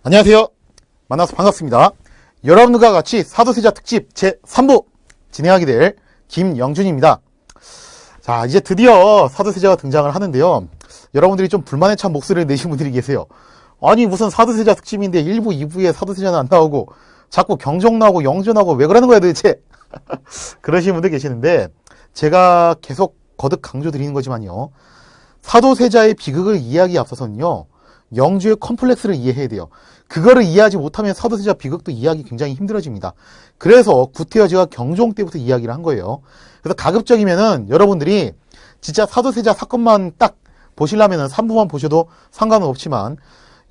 안녕하세요. 만나서 반갑습니다. 여러분들과 같이 사도세자 특집 제3부 진행하게 될 김영준입니다. 자, 이제 드디어 사도세자가 등장을 하는데요. 여러분들이 좀 불만에 찬 목소리를 내신 분들이 계세요. 아니 무슨 사도세자 특집인데 1부, 2부에 사도세자는 안 나오고 자꾸 경종 나오고 영조 나오고 왜 그러는 거야 도대체? 그러시는 분들 계시는데 제가 계속 거듭 강조드리는 거지만요. 사도세자의 비극을 이해하기에 앞서서는요. 영주의 컴플렉스를 이해해야 돼요. 그거를 이해하지 못하면 사도세자 비극도 이해하기 굉장히 힘들어집니다. 그래서 구태여지가 경종 때부터 이야기를 한 거예요. 그래서 가급적이면은 여러분들이 진짜 사도세자 사건만 딱 보시려면은 3부만 보셔도 상관은 없지만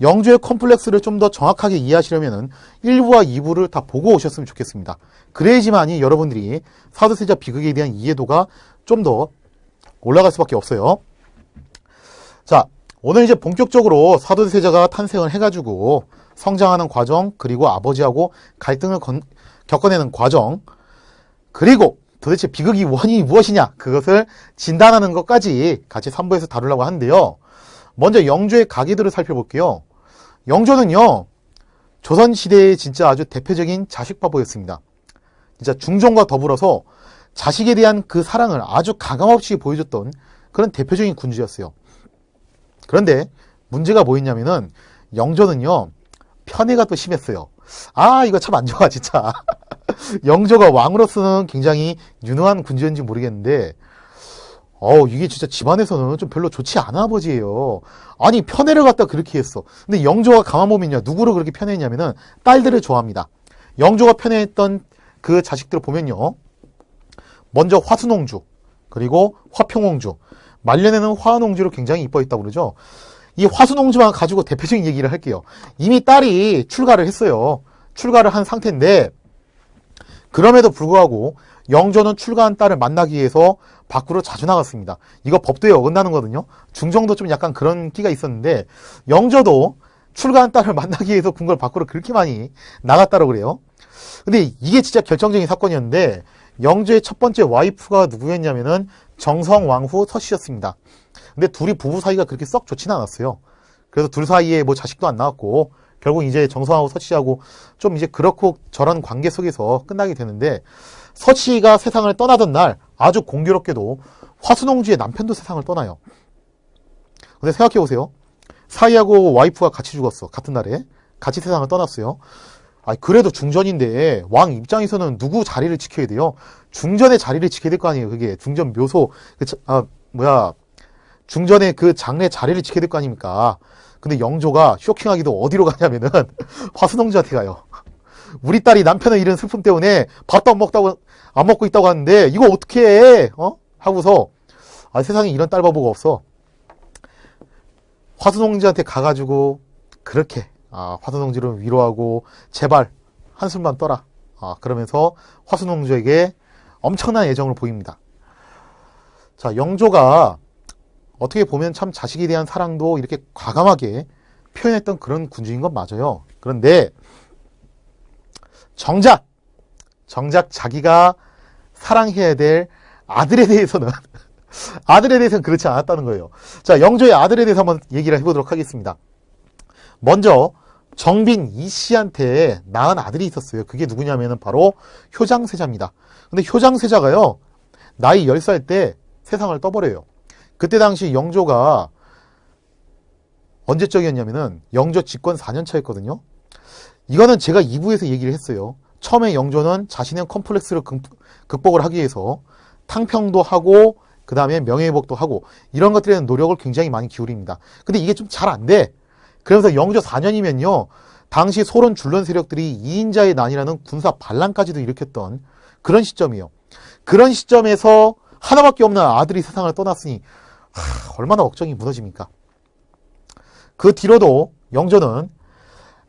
영주의 컴플렉스를 좀 더 정확하게 이해하시려면은 1부와 2부를 다 보고 오셨으면 좋겠습니다. 그래야지만이 여러분들이 사도세자 비극에 대한 이해도가 좀 더 올라갈 수밖에 없어요. 자, 오늘 이제 본격적으로 사도세자가 탄생을 해가지고 성장하는 과정, 그리고 아버지하고 갈등을 겪어내는 과정, 그리고 도대체 비극이 원인이 무엇이냐, 그것을 진단하는 것까지 같이 3부에서 다루려고 하는데요. 먼저 영조의 가계들을 살펴볼게요. 영조는요, 조선시대의 진짜 아주 대표적인 자식바보였습니다. 진짜 중종과 더불어서 자식에 대한 그 사랑을 아주 가감없이 보여줬던 그런 대표적인 군주였어요. 그런데 문제가 뭐였냐면은 영조는요 편애가 또 심했어요. 아 이거 참 안 좋아 진짜. 영조가 왕으로서는 굉장히 유능한 군주였는지 모르겠는데 이게 진짜 집안에서는 좀 별로 좋지 않은 아버지예요. 아니 편애를 갖다 그렇게 했어. 근데 영조가 가만 보면요 누구를 그렇게 편애했냐면은 딸들을 좋아합니다. 영조가 편애했던 그 자식들을 보면요 먼저 화순옹주, 그리고 화평옹주, 말년에는 화은옹주를 굉장히 이뻐했다고 그러죠. 이 화순옹주만 가지고 대표적인 얘기를 할게요. 이미 딸이 출가를 했어요. 출가를 한 상태인데 그럼에도 불구하고 영조는 출가한 딸을 만나기 위해서 밖으로 자주 나갔습니다. 이거 법도에 어긋나는 거거든요. 중종도 좀 약간 그런 끼가 있었는데 영조도 출가한 딸을 만나기 위해서 궁궐 밖으로 그렇게 많이 나갔다고 그래요. 근데 이게 진짜 결정적인 사건이었는데 영조의 첫 번째 와이프가 누구였냐면은 정성왕후 서씨였습니다. 근데 둘이 부부 사이가 그렇게 썩 좋지는 않았어요. 그래서 둘 사이에 뭐 자식도 안 나왔고 결국 이제 정성왕후 서씨하고 좀 이제 그렇고 저런 관계 속에서 끝나게 되는데 서씨가 세상을 떠나던 날 아주 공교롭게도 화순옹주의 남편도 세상을 떠나요. 근데 생각해보세요. 사이하고 와이프가 같이 죽었어. 같은 날에 같이 세상을 떠났어요. 그래도 중전인데 왕 입장에서는 누구 자리를 지켜야 돼요? 중전의 자리를 지켜야 될 거 아니에요. 그게 중전 묘소 중전의 그 장례 자리를 지켜야 될 거 아닙니까? 근데 영조가 쇼킹하기도 어디로 가냐면은 화순옹주한테 가요. 우리 딸이 남편을 잃은 슬픔 때문에 밥도 안 먹고 있다고 하는데 이거 어떻게 해? 하고서 세상에 이런 딸 바보가 없어. 화순옹주한테 가가지고 그렇게 화순옹주를 위로하고 제발 한숨만 떠라. 그러면서 화순옹주에게 엄청난 애정을 보입니다. 자, 영조가 어떻게 보면 참 자식에 대한 사랑도 이렇게 과감하게 표현했던 그런 군주인 건 맞아요. 그런데 정작 자기가 사랑해야 될 아들에 대해서는 그렇지 않았다는 거예요. 자, 영조의 아들에 대해서 한번 얘기를 해보도록 하겠습니다. 먼저 정빈 이씨한테 낳은 아들이 있었어요. 그게 누구냐면은 바로 효장세자입니다. 근데 효장세자가요 나이 10살 때 세상을 떠버려요. 그때 당시 영조가 언제적이었냐면은 영조 집권 4년 차였거든요. 이거는 제가 2부에서 얘기를 했어요. 처음에 영조는 자신의 컴플렉스를 극복을 하기 위해서 탕평도 하고 그 다음에 명예회복도 하고 이런 것들에 대한 노력을 굉장히 많이 기울입니다. 근데 이게 좀 잘 안 돼. 그러면서 영조 4년이면요 당시 소론 줄론 세력들이 2인자의 난이라는 군사 반란까지도 일으켰던 그런 시점이에요. 그런 시점에서 하나밖에 없는 아들이 세상을 떠났으니 얼마나 억정이 무너집니까? 그 뒤로도 영조는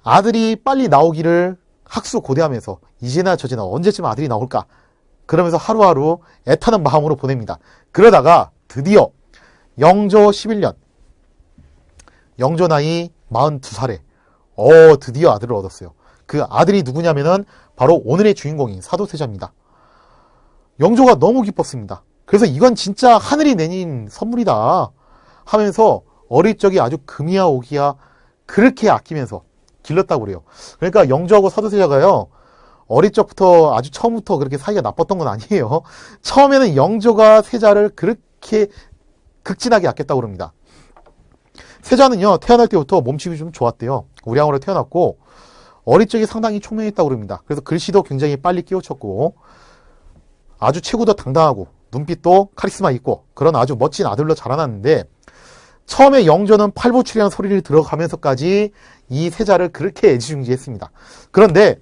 아들이 빨리 나오기를 학수고대하면서 이제나 저제나 언제쯤 아들이 나올까 그러면서 하루하루 애타는 마음으로 보냅니다. 그러다가 드디어 영조 11년 영조 나이 42살에 드디어 아들을 얻었어요. 그 아들이 누구냐면은 바로 오늘의 주인공인 사도세자입니다. 영조가 너무 기뻤습니다. 그래서 이건 진짜 하늘이 내린 선물이다 하면서 어릴 적에 아주 금이야 오기야 그렇게 아끼면서 길렀다고 그래요. 그러니까 영조하고 사도세자가요, 어릴 적부터 아주 처음부터 그렇게 사이가 나빴던 건 아니에요. 처음에는 영조가 세자를 그렇게 극진하게 아꼈다고 그럽니다. 세자는요, 태어날 때부터 몸집이 좀 좋았대요. 우량으로 태어났고, 어릴 적에 상당히 총명했다고 그럽니다. 그래서 글씨도 굉장히 빨리 끼우쳤고, 아주 체구도 당당하고, 눈빛도 카리스마 있고, 그런 아주 멋진 아들로 자라났는데, 처음에 영조는 팔보출이라는 소리를 들어가면서까지 이 세자를 그렇게 애지중지했습니다. 그런데,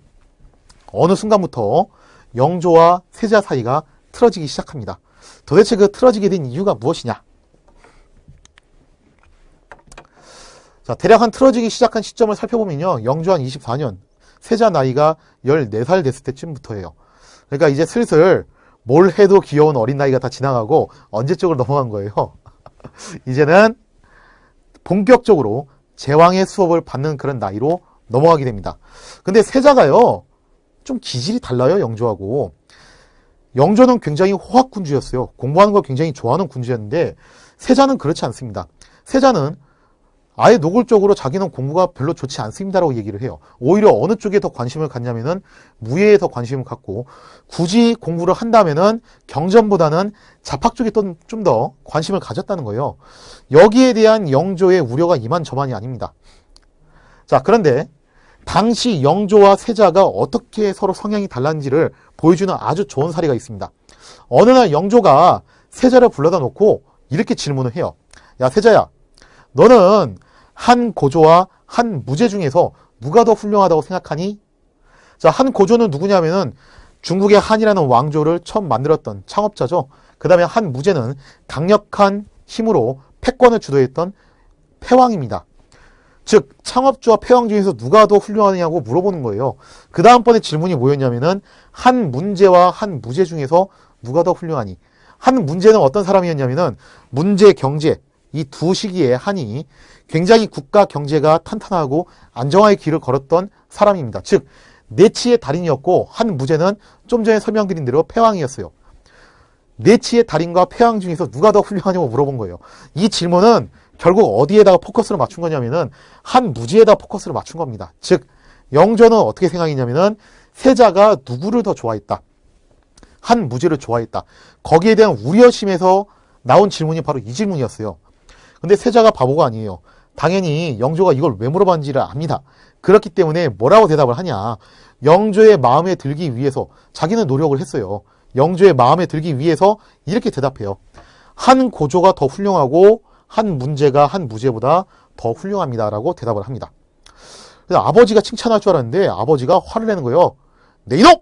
어느 순간부터 영조와 세자 사이가 틀어지기 시작합니다. 도대체 그 틀어지게 된 이유가 무엇이냐? 자, 대략 한 틀어지기 시작한 시점을 살펴보면요. 영조한 24년, 세자 나이가 14살 됐을 때쯤부터예요. 그러니까 이제 슬슬 뭘 해도 귀여운 어린 나이가 다 지나가고 언제적으로 넘어간 거예요. 이제는 본격적으로 제왕의 수업을 받는 그런 나이로 넘어가게 됩니다. 근데 세자가요, 좀 기질이 달라요, 영조하고. 영조는 굉장히 호학군주였어요. 공부하는 걸 굉장히 좋아하는 군주였는데, 세자는 그렇지 않습니다. 세자는 아예 노골적으로 자기는 공부가 별로 좋지 않습니다라고 얘기를 해요. 오히려 어느 쪽에 더 관심을 갖냐면은 무예에 더 관심을 갖고, 굳이 공부를 한다면은 경전보다는 잡학 쪽에 좀 더 관심을 가졌다는 거예요. 여기에 대한 영조의 우려가 이만저만이 아닙니다. 자, 그런데 당시 영조와 세자가 어떻게 서로 성향이 달랐는지를 보여주는 아주 좋은 사례가 있습니다. 어느 날 영조가 세자를 불러다 놓고 이렇게 질문을 해요. 야, 세자야, 너는 한 고조와 한 무제 중에서 누가 더 훌륭하다고 생각하니? 자, 한 고조는 누구냐면은 중국의 한이라는 왕조를 처음 만들었던 창업자죠. 그 다음에 한 무제는 강력한 힘으로 패권을 주도했던 패왕입니다. 즉, 창업주와 패왕 중에서 누가 더 훌륭하냐고 물어보는 거예요. 그 다음번에 질문이 뭐였냐면은 한 문제와 한 무제 중에서 누가 더 훌륭하니? 한 문제는 어떤 사람이었냐면은 문제, 경제, 이 두 시기에 한이 굉장히 국가 경제가 탄탄하고 안정화의 길을 걸었던 사람입니다. 즉, 내치의 달인이었고, 한 무제는 좀 전에 설명드린 대로 패왕이었어요. 내치의 달인과 패왕 중에서 누가 더 훌륭하냐고 물어본 거예요. 이 질문은 결국 어디에다가 포커스를 맞춘 거냐면은 한 무제에다 포커스를 맞춘 겁니다. 즉, 영조는 어떻게 생각했냐면은 세자가 누구를 더 좋아했다. 한 무제를 좋아했다. 거기에 대한 우려심에서 나온 질문이 바로 이 질문이었어요. 근데 세자가 바보가 아니에요. 당연히 영조가 이걸 왜 물어봤는지를 압니다. 그렇기 때문에 뭐라고 대답을 하냐. 영조의 마음에 들기 위해서 자기는 노력을 했어요. 영조의 마음에 들기 위해서 이렇게 대답해요. 한 고조가 더 훌륭하고 한 문제가 한 무제보다 더 훌륭합니다라고 대답을 합니다. 그래서 아버지가 칭찬할 줄 알았는데 아버지가 화를 내는 거예요. 내 이놈!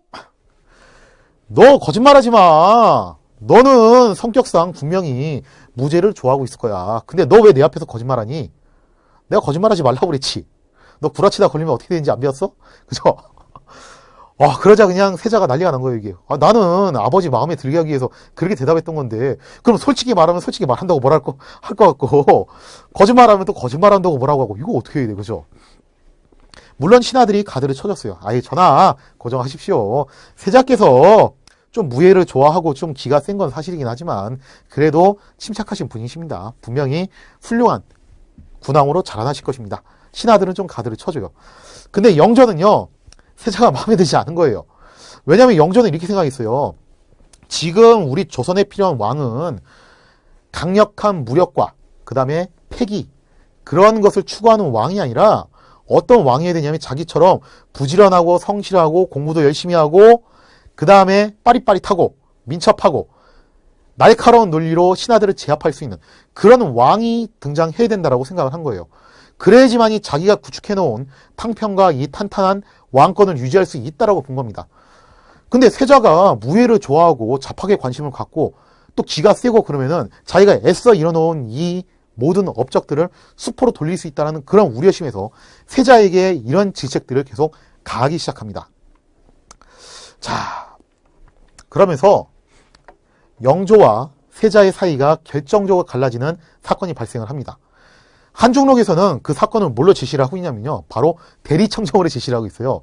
너 거짓말하지 마. 너는 성격상 분명히 무제를 좋아하고 있을 거야. 근데 너 왜 내 앞에서 거짓말하니? 내가 거짓말하지 말라고 그랬지. 너 구라치다 걸리면 어떻게 되는지 안 배웠어? 그죠? 그러자 그냥 세자가 난리가 난 거예요, 이게. 나는 아버지 마음에 들게 하기 위해서 그렇게 대답했던 건데, 그럼 솔직히 말하면 솔직히 말한다고 할 것 같고, 거짓말하면 또 거짓말한다고 뭐라고 하고, 이거 어떻게 해야 돼, 그죠? 물론 신하들이 가드를 쳐줬어요. 아예 전하, 고정하십시오. 세자께서 좀 무예를 좋아하고 좀 기가 센 건 사실이긴 하지만, 그래도 침착하신 분이십니다. 분명히 훌륭한 군왕으로 자라나실 것입니다. 신하들은 좀 가드를 쳐줘요. 근데 영조는요, 세자가 마음에 들지 않은 거예요. 왜냐하면 영조는 이렇게 생각했어요. 지금 우리 조선에 필요한 왕은 강력한 무력과 그 다음에 패기, 그런 것을 추구하는 왕이 아니라 어떤 왕이어야 되냐면 자기처럼 부지런하고 성실하고 공부도 열심히 하고 그 다음에 빠릿빠릿하고 민첩하고 날카로운 논리로 신하들을 제압할 수 있는 그런 왕이 등장해야 된다라고 생각을 한 거예요. 그래야지만이 자기가 구축해놓은 탕평과 이 탄탄한 왕권을 유지할 수 있다라고 본 겁니다. 근데 세자가 무예를 좋아하고 잡학에 관심을 갖고 또 기가 세고 그러면은 자기가 애써 이뤄놓은 이 모든 업적들을 수포로 돌릴 수 있다는 그런 우려심에서 세자에게 이런 질책들을 계속 가하기 시작합니다. 자, 그러면서 영조와 세자의 사이가 결정적으로 갈라지는 사건이 발생을 합니다. 한중록에서는 그 사건을 뭘로 제시를 하고 있냐면요. 바로 대리청정으로 제시를 하고 있어요.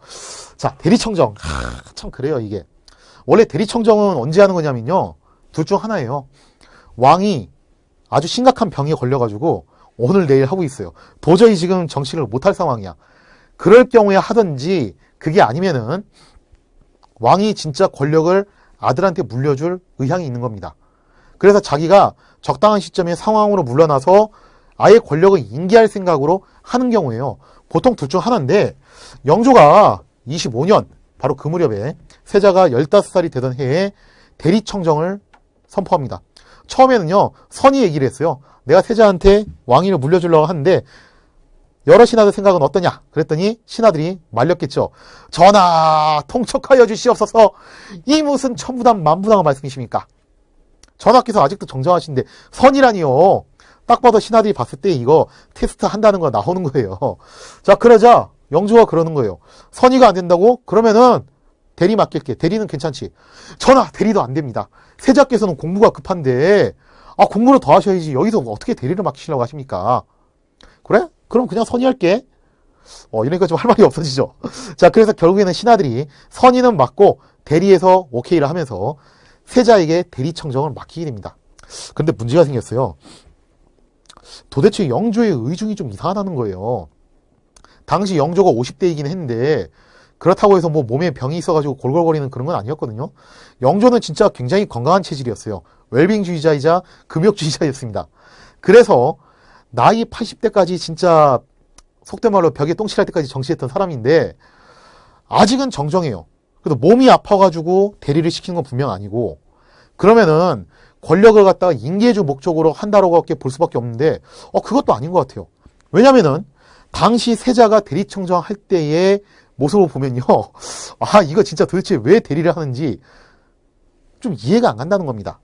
자, 대리청정. 참 그래요, 이게. 원래 대리청정은 언제 하는 거냐면요. 둘 중 하나예요. 왕이 아주 심각한 병에 걸려가지고 오늘 내일 하고 있어요. 도저히 지금 정치를 못할 상황이야. 그럴 경우에 하든지, 그게 아니면은 왕이 진짜 권력을 아들한테 물려줄 의향이 있는 겁니다. 그래서 자기가 적당한 시점에 상황으로 물러나서 아예 권력을 인계할 생각으로 하는 경우에요. 보통 둘 중 하나인데, 영조가 25년, 바로 그 무렵에 세자가 15살이 되던 해에 대리청정을 선포합니다. 처음에는요, 선의 얘기를 했어요. 내가 세자한테 왕위를 물려주려고 하는데 여러 신하들 생각은 어떠냐? 그랬더니 신하들이 말렸겠죠. 전하, 통촉하여 주시옵소서. 이 무슨 천부당 만부당한 말씀이십니까? 전하께서 아직도 정정하신데 선이라니요. 딱 봐도 신하들이 봤을 때 이거 테스트 한다는 거 나오는 거예요. 자, 그러자 영조가 그러는 거예요. 선의가 안 된다고? 그러면은 대리 맡길게. 대리는 괜찮지. 전하, 대리도 안 됩니다. 세자께서는 공부가 급한데 공부를 더 하셔야지. 여기서 어떻게 대리를 맡기시려고 하십니까? 그래? 그럼 그냥 선의할게. 이러니까 좀 할 말이 없어지죠. 자, 그래서 결국에는 신하들이 선의는 맡고 대리에서 오케이를 하면서 세자에게 대리청정을 맡기게 됩니다. 근데 문제가 생겼어요. 도대체 영조의 의중이 좀 이상하다는 거예요. 당시 영조가 50대이긴 했는데 그렇다고 해서 뭐 몸에 병이 있어가지고 골골거리는 그런 건 아니었거든요. 영조는 진짜 굉장히 건강한 체질이었어요. 웰빙주의자이자 금욕주의자였습니다. 그래서 나이 80대까지 진짜 속된 말로 벽에 똥칠할 때까지 정치했던 사람인데 아직은 정정해요. 그래도 몸이 아파가지고 대리를 시키는 건 분명 아니고, 그러면은 권력을 갖다가 인계해줄 목적으로 한다고밖에 볼 수밖에 없는데 그것도 아닌 것 같아요. 왜냐면은 당시 세자가 대리청정 할 때의 모습을 보면요, 이거 진짜 도대체 왜 대리를 하는지 좀 이해가 안 간다는 겁니다.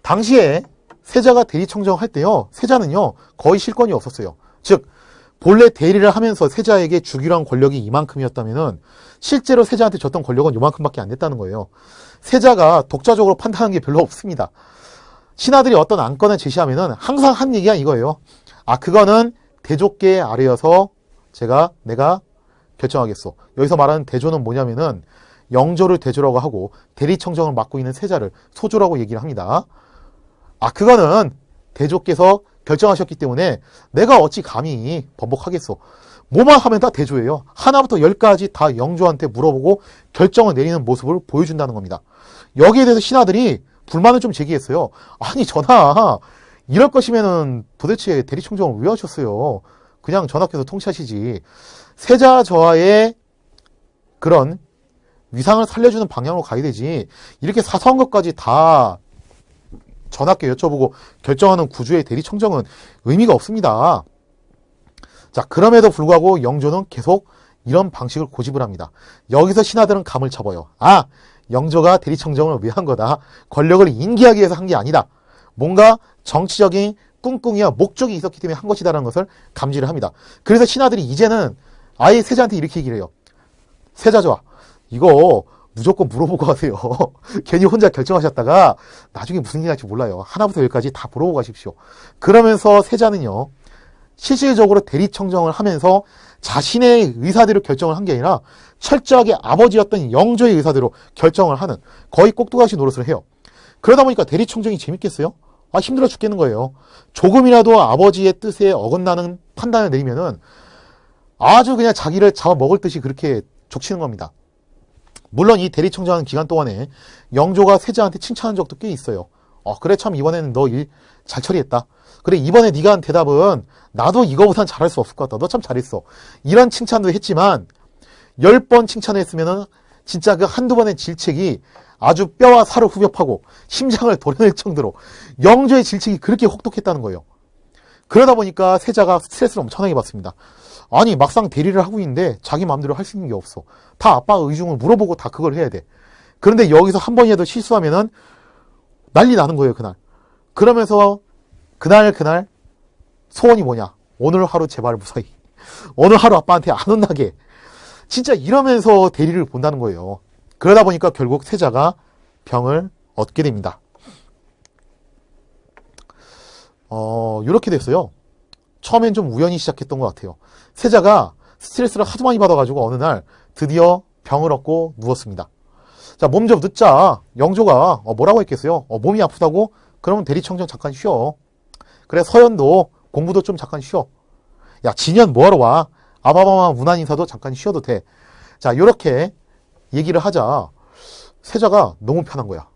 당시에 세자가 대리청정 할 때요, 세자는요 거의 실권이 없었어요. 즉 본래 대리를 하면서 세자에게 주기로 한 권력이 이만큼이었다면은 실제로 세자한테 줬던 권력은 이만큼밖에 안 됐다는 거예요. 세자가 독자적으로 판단하는 게 별로 없습니다. 신하들이 어떤 안건을 제시하면은 항상 한 얘기가 이거예요. 그거는 대조계 아래여서 내가 결정하겠소. 여기서 말하는 대조는 뭐냐면은 영조를 대조라고 하고 대리청정을 맡고 있는 세자를 소조라고 얘기를 합니다. 그거는 대조께서 결정하셨기 때문에 내가 어찌 감히 번복하겠소. 뭐만 하면 다 대조예요. 하나부터 열까지 다 영조한테 물어보고 결정을 내리는 모습을 보여준다는 겁니다. 여기에 대해서 신하들이 불만을 좀 제기했어요. 아니 전하, 이럴 것이면은 도대체 대리청정을 왜 하셨어요? 그냥 전하께서 통치하시지. 세자 저하의 그런 위상을 살려주는 방향으로 가야 되지. 이렇게 사소한 것까지 다 전하께 여쭤보고 결정하는 구조의 대리청정은 의미가 없습니다. 자, 그럼에도 불구하고 영조는 계속 이런 방식을 고집을 합니다. 여기서 신하들은 감을 잡아요. 영조가 대리청정을 왜 한 거다. 권력을 인계하기 위해서 한 게 아니다. 뭔가 정치적인 꿍꿍이와 목적이 있었기 때문에 한 것이다라는 것을 감지를 합니다. 그래서 신하들이 이제는 아예 세자한테 이렇게 얘기를 해요. 세자좋아, 이거 무조건 물어보고 가세요. 괜히 혼자 결정하셨다가 나중에 무슨 일이 날지 몰라요. 하나부터 열까지 다 물어보고 가십시오. 그러면서 세자는요, 실질적으로 대리청정을 하면서 자신의 의사대로 결정을 한 게 아니라 철저하게 아버지였던 영조의 의사대로 결정을 하는 거의 꼭두가시 노릇을 해요. 그러다 보니까 대리청정이 재밌겠어요? 힘들어 죽겠는 거예요. 조금이라도 아버지의 뜻에 어긋나는 판단을 내리면은 아주 그냥 자기를 잡아먹을 듯이 그렇게 족치는 겁니다. 물론 이 대리청정하는 기간 동안에 영조가 세자한테 칭찬한 적도 꽤 있어요. 그래, 참 이번에는 너 일 잘 처리했다. 그래, 이번에 네가 한 대답은 나도 이거보단 잘할 수 없을 것 같다. 너 참 잘했어. 이런 칭찬도 했지만 10번 칭찬했으면은 진짜 그 한두 번의 질책이 아주 뼈와 살을 후벼파고 심장을 도려낼 정도로 영조의 질책이 그렇게 혹독했다는 거예요. 그러다 보니까 세자가 스트레스를 엄청나게 받습니다. 막상 대리를 하고 있는데 자기 마음대로 할 수 있는 게 없어. 다 아빠 의중을 물어보고 다 그걸 해야 돼. 그런데 여기서 한 번이라도 실수하면은 난리 나는 거예요, 그날. 그러면서 그날 소원이 뭐냐? 오늘 하루 제발 무사히. 오늘 하루 아빠한테 안 혼나게. 진짜 이러면서 대리를 본다는 거예요. 그러다 보니까 결국 세자가 병을 얻게 됩니다. 이렇게 됐어요. 처음엔 좀 우연히 시작했던 것 같아요. 세자가 스트레스를 하도 많이 받아가지고 어느 날 드디어 병을 얻고 누웠습니다. 자, 몸 좀 늦자. 영조가 뭐라고 했겠어요? 몸이 아프다고? 그러면 대리청정 잠깐 쉬어. 그래, 서연도 공부도 좀 잠깐 쉬어. 야, 진현 뭐하러 와? 아바마마 문안인사도 잠깐 쉬어도 돼. 자, 요렇게 얘기를 하자 세자가 너무 편한 거야.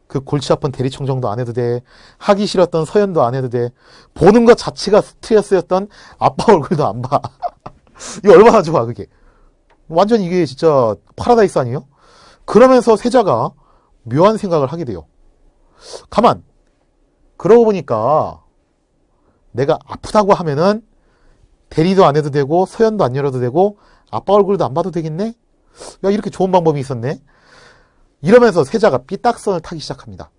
그 골치 아픈 대리청정도 안 해도 돼. 하기 싫었던 서연도 안 해도 돼. 보는 것 자체가 스트레스였던 아빠 얼굴도 안 봐. 이거 얼마나 좋아, 그게. 완전 이게 진짜 파라다이스 아니에요? 그러면서 세자가 묘한 생각을 하게 돼요. 가만. 그러고 보니까 내가 아프다고 하면은 대리도 안 해도 되고 서연도 안 열어도 되고 아빠 얼굴도 안 봐도 되겠네? 야, 이렇게 좋은 방법이 있었네? 이러면서 세자가 삐딱선을 타기 시작합니다.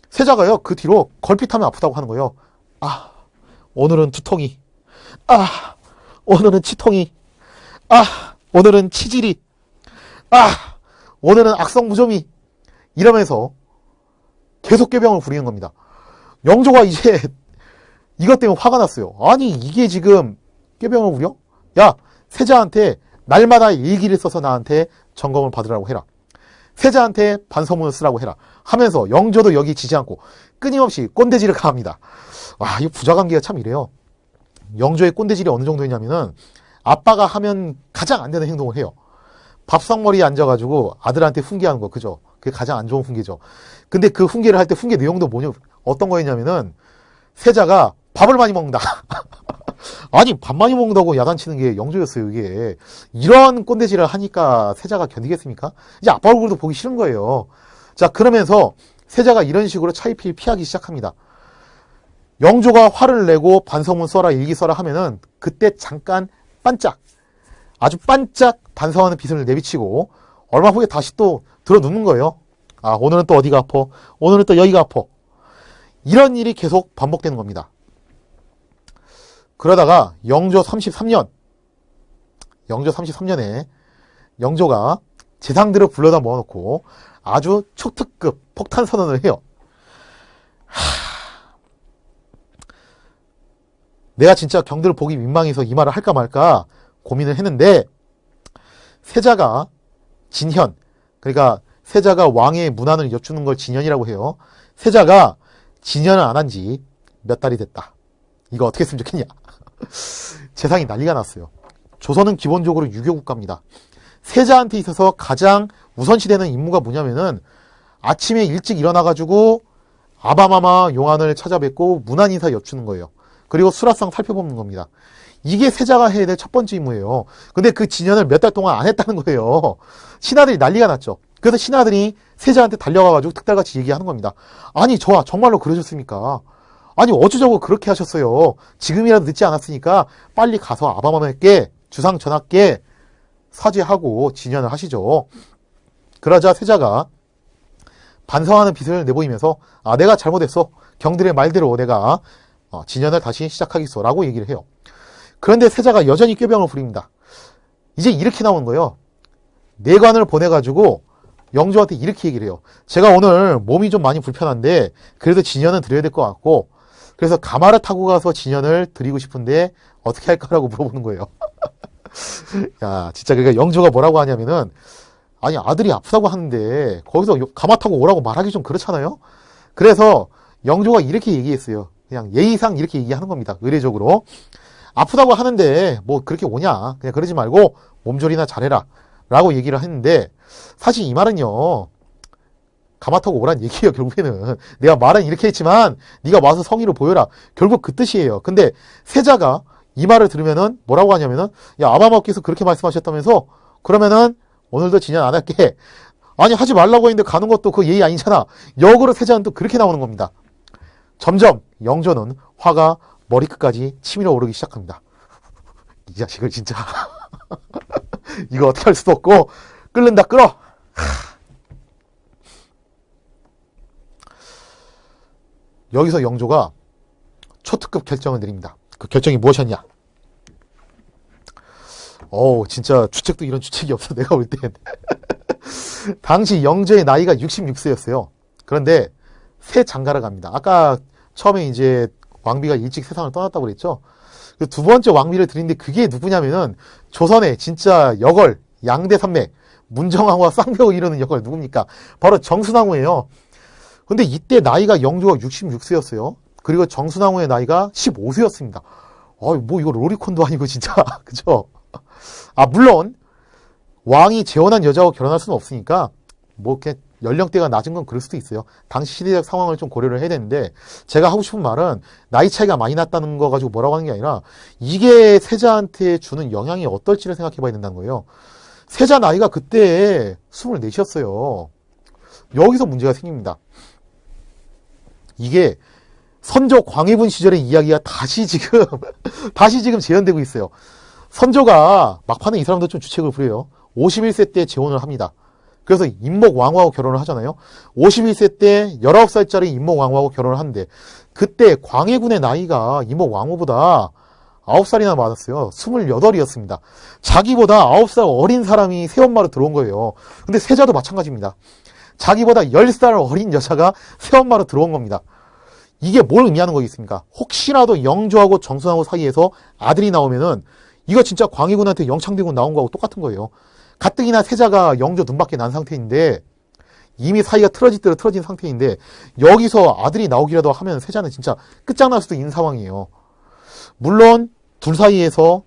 세자가요, 그 뒤로 걸핏하면 아프다고 하는 거예요. 아, 오늘은 두통이. 아, 오늘은 치통이. 아, 오늘은 치질이. 아, 오늘은 악성무좀이. 이러면서 계속 꾀병을 부리는 겁니다. 영조가 이제 이것 때문에 화가 났어요. 아니, 이게 지금 꾀병을 부려? 야, 세자한테 날마다 일기를 써서 나한테 점검을 받으라고 해라. 세자한테 반성문을 쓰라고 해라. 하면서 영조도 여기 지지 않고 끊임없이 꼰대질을 가합니다. 와, 이 부자관계가 참 이래요. 영조의 꼰대질이 어느 정도였냐면은 아빠가 하면 가장 안 되는 행동을 해요. 밥상머리에 앉아가지고 아들한테 훈계하는 거, 그죠? 그게 가장 안 좋은 훈계죠. 근데 그 훈계를 할 때 훈계 내용도 뭐냐, 어떤 거였냐면은 세자가 밥을 많이 먹는다. 아니, 밥 많이 먹는다고 야단치는 게 영조였어요, 이게. 이런 꼰대질을 하니까 세자가 견디겠습니까? 이제 아빠 얼굴도 보기 싫은 거예요. 자, 그러면서 세자가 이런 식으로 차일피일 피하기 시작합니다. 영조가 화를 내고 반성문 써라, 일기 써라 하면은 그때 잠깐 반짝, 아주 반짝 반성하는 빛을 내비치고 얼마 후에 다시 또 들어눕는 거예요. 아, 오늘은 또 어디가 아파? 오늘은 또 여기가 아파. 이런 일이 계속 반복되는 겁니다. 그러다가 영조 33년에 영조가 재상들을 불러다 모아놓고 아주 초특급 폭탄 선언을 해요. 내가 진짜 경들을 보기 민망해서 이 말을 할까 말까 고민을 했는데 세자가 진현, 그러니까 세자가 왕의 문안을 여쭈는 걸 진현이라고 해요. 세자가 진현을 안 한 지 몇 달이 됐다. 이거 어떻게 했으면 좋겠냐. 세상이 난리가 났어요. 조선은 기본적으로 유교 국가입니다. 세자한테 있어서 가장 우선시되는 임무가 뭐냐면은 아침에 일찍 일어나가지고 아바마마 용안을 찾아뵙고 문안인사 여쭈는 거예요. 그리고 수라상 살펴보는 겁니다. 이게 세자가 해야 될 첫 번째 임무예요. 근데 그 진연을 몇 달 동안 안 했다는 거예요. 신하들이 난리가 났죠. 그래서 신하들이 세자한테 달려가가지고 특달같이 얘기하는 겁니다. 아니, 저와 정말로 그러셨습니까? 아니, 어쩌자고 그렇게 하셨어요. 지금이라도 늦지 않았으니까 빨리 가서 아바마마께 주상 전하께 사죄하고 진연을 하시죠. 그러자 세자가 반성하는 빛을 내보이면서 아, 내가 잘못했어. 경들의 말대로 내가 진연을 다시 시작하겠어 라고 얘기를 해요. 그런데 세자가 여전히 꾀병을 부립니다. 이제 이렇게 나오는 거예요. 내관을 보내가지고 영조한테 이렇게 얘기를 해요. 제가 오늘 몸이 좀 많이 불편한데 그래도 진연은 드려야 될 것 같고 그래서 가마를 타고 가서 진연을 드리고 싶은데 어떻게 할까라고 물어보는 거예요. 야, 진짜 그러니까 영조가 뭐라고 하냐면은 아니, 아들이 아프다고 하는데 거기서 가마 타고 오라고 말하기 좀 그렇잖아요. 그래서 영조가 이렇게 얘기했어요. 그냥 예의상 이렇게 얘기하는 겁니다. 의례적으로. 아프다고 하는데 뭐 그렇게 오냐. 그냥 그러지 말고 몸조리나 잘해라. 라고 얘기를 했는데 사실 이 말은요. 가마 타고 오란 얘기예요. 결국에는. 내가 말은 이렇게 했지만 네가 와서 성의를 보여라. 결국 그 뜻이에요. 근데 세자가 이 말을 들으면은 뭐라고 하냐면은 야, 아바마께서 그렇게 말씀하셨다면서 그러면은 오늘도 진연 안 할게. 아니, 하지 말라고 했는데 가는 것도 그 예의 아니잖아. 역으로 세자는 또 그렇게 나오는 겁니다. 점점 영조는 화가 머리끝까지 치밀어 오르기 시작합니다. 이 자식을 진짜 이거 어떻게 할 수도 없고 끓는다 끓어. 여기서 영조가 초특급 결정을 내립니다. 그 결정이 무엇이었냐? 진짜 주책도 이런 주책이 없어. 내가 볼 땐. 당시 영조의 나이가 66세였어요. 그런데 새 장가를 갑니다. 아까 처음에 이제 왕비가 일찍 세상을 떠났다고 그랬죠. 그 두 번째 왕비를 드리는데 그게 누구냐면은 조선의 진짜 역얼 양대 산맥 문정왕후와 쌍벽을 이루는 역얼 누굽니까? 바로 정순왕후예요. 근데 이때 나이가 영조가 66세였어요. 그리고 정순왕후의 나이가 15세였습니다. 뭐 이거 로리콘도 아니고 진짜 그죠? 물론 왕이 재혼한 여자하고 결혼할 수는 없으니까 뭐 이렇게 연령대가 낮은 건 그럴 수도 있어요. 당시 시대적 상황을 좀 고려를 해야 되는데, 제가 하고 싶은 말은 나이 차이가 많이 났다는 거 가지고 뭐라고 하는 게 아니라 이게 세자한테 주는 영향이 어떨지를 생각해 봐야 된다는 거예요. 세자 나이가 그때 24이었어요. 여기서 문제가 생깁니다. 이게 선조 광해군 시절의 이야기가 다시 지금 재현되고 있어요. 선조가 막판에 이 사람도 좀 주책을 부려요. 51세 때 재혼을 합니다. 그래서 인목왕후하고 결혼을 하잖아요. 51세 때 19살짜리 인목왕후하고 결혼을 하는데, 그때 광해군의 나이가 인목왕후보다 9살이나 많았어요. 28이었습니다. 자기보다 9살 어린 사람이 새엄마로 들어온 거예요. 근데 세자도 마찬가지입니다. 자기보다 10살 어린 여자가 새엄마로 들어온 겁니다. 이게 뭘 의미하는 거겠습니까? 혹시라도 영조하고 정순하고 사이에서 아들이 나오면은 이거 진짜 광해군한테 영창대군 나온 거하고 똑같은 거예요. 가뜩이나 세자가 영조 눈밖에 난 상태인데, 이미 사이가 틀어질 틀어진 상태인데, 여기서 아들이 나오기라도 하면 세자는 진짜 끝장날 수도 있는 상황이에요. 물론 둘 사이에서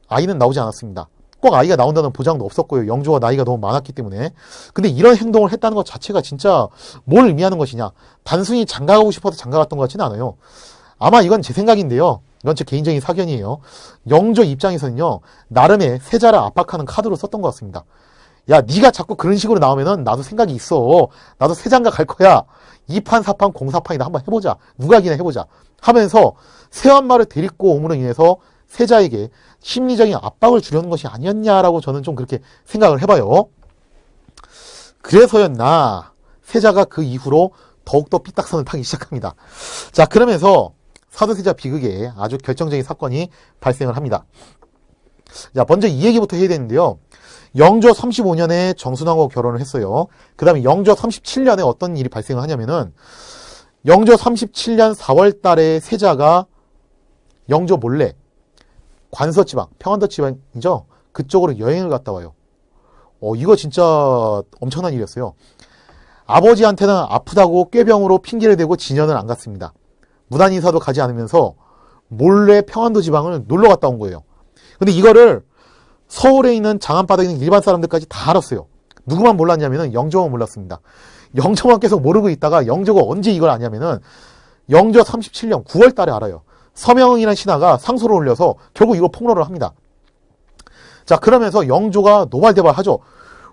아이는 나오지 않았습니다. 꼭 아이가 나온다는 보장도 없었고요. 영조가 나이가 너무 많았기 때문에. 근데 이런 행동을 했다는 것 자체가 진짜 뭘 의미하는 것이냐. 단순히 장가가고 싶어서 장가갔던 것 같지는 않아요. 아마 이건 제 생각인데요. 이건 제 개인적인 사견이에요. 영조 입장에서는요, 나름의 세자를 압박하는 카드로 썼던 것 같습니다. 야, 네가 자꾸 그런 식으로 나오면은 나도 생각이 있어. 나도 세장가 갈 거야. 2판, 4판, 공사판이나 한번 해보자. 누가 이기나 해보자. 하면서 새엄마를 데리고 옴으로 인해서 세자에게 심리적인 압박을 주려는 것이 아니었냐라고 저는 좀 그렇게 생각을 해봐요. 그래서였나 세자가 그 이후로 더욱더 삐딱선을 타기 시작합니다. 자, 그러면서 사도세자 비극에 아주 결정적인 사건이 발생을 합니다. 자, 먼저 이 얘기부터 해야 되는데요. 영조 35년에 정순왕하고 결혼을 했어요. 그 다음에 영조 37년에 어떤 일이 발생을 하냐면은, 영조 37년 4월 달에 세자가 영조 몰래 관서지방, 평안도 지방이죠. 그쪽으로 여행을 갔다 와요. 이거 진짜 엄청난 일이었어요. 아버지한테는 아프다고 꾀병으로 핑계를 대고 진연을 안 갔습니다. 무단인사도 가지 않으면서 몰래 평안도 지방을 놀러 갔다 온 거예요. 근데 이거를 서울에 있는 장안바닥에 있는 일반 사람들까지 다 알았어요. 누구만 몰랐냐면은 영조만 몰랐습니다. 영조만 계속 모르고 있다가 영조가 언제 이걸 아냐면은 영조 37년 9월 달에 알아요. 서명이라는 신하가 상소를 올려서 결국 이거 폭로를 합니다. 자, 그러면서 영조가 노발대발하죠.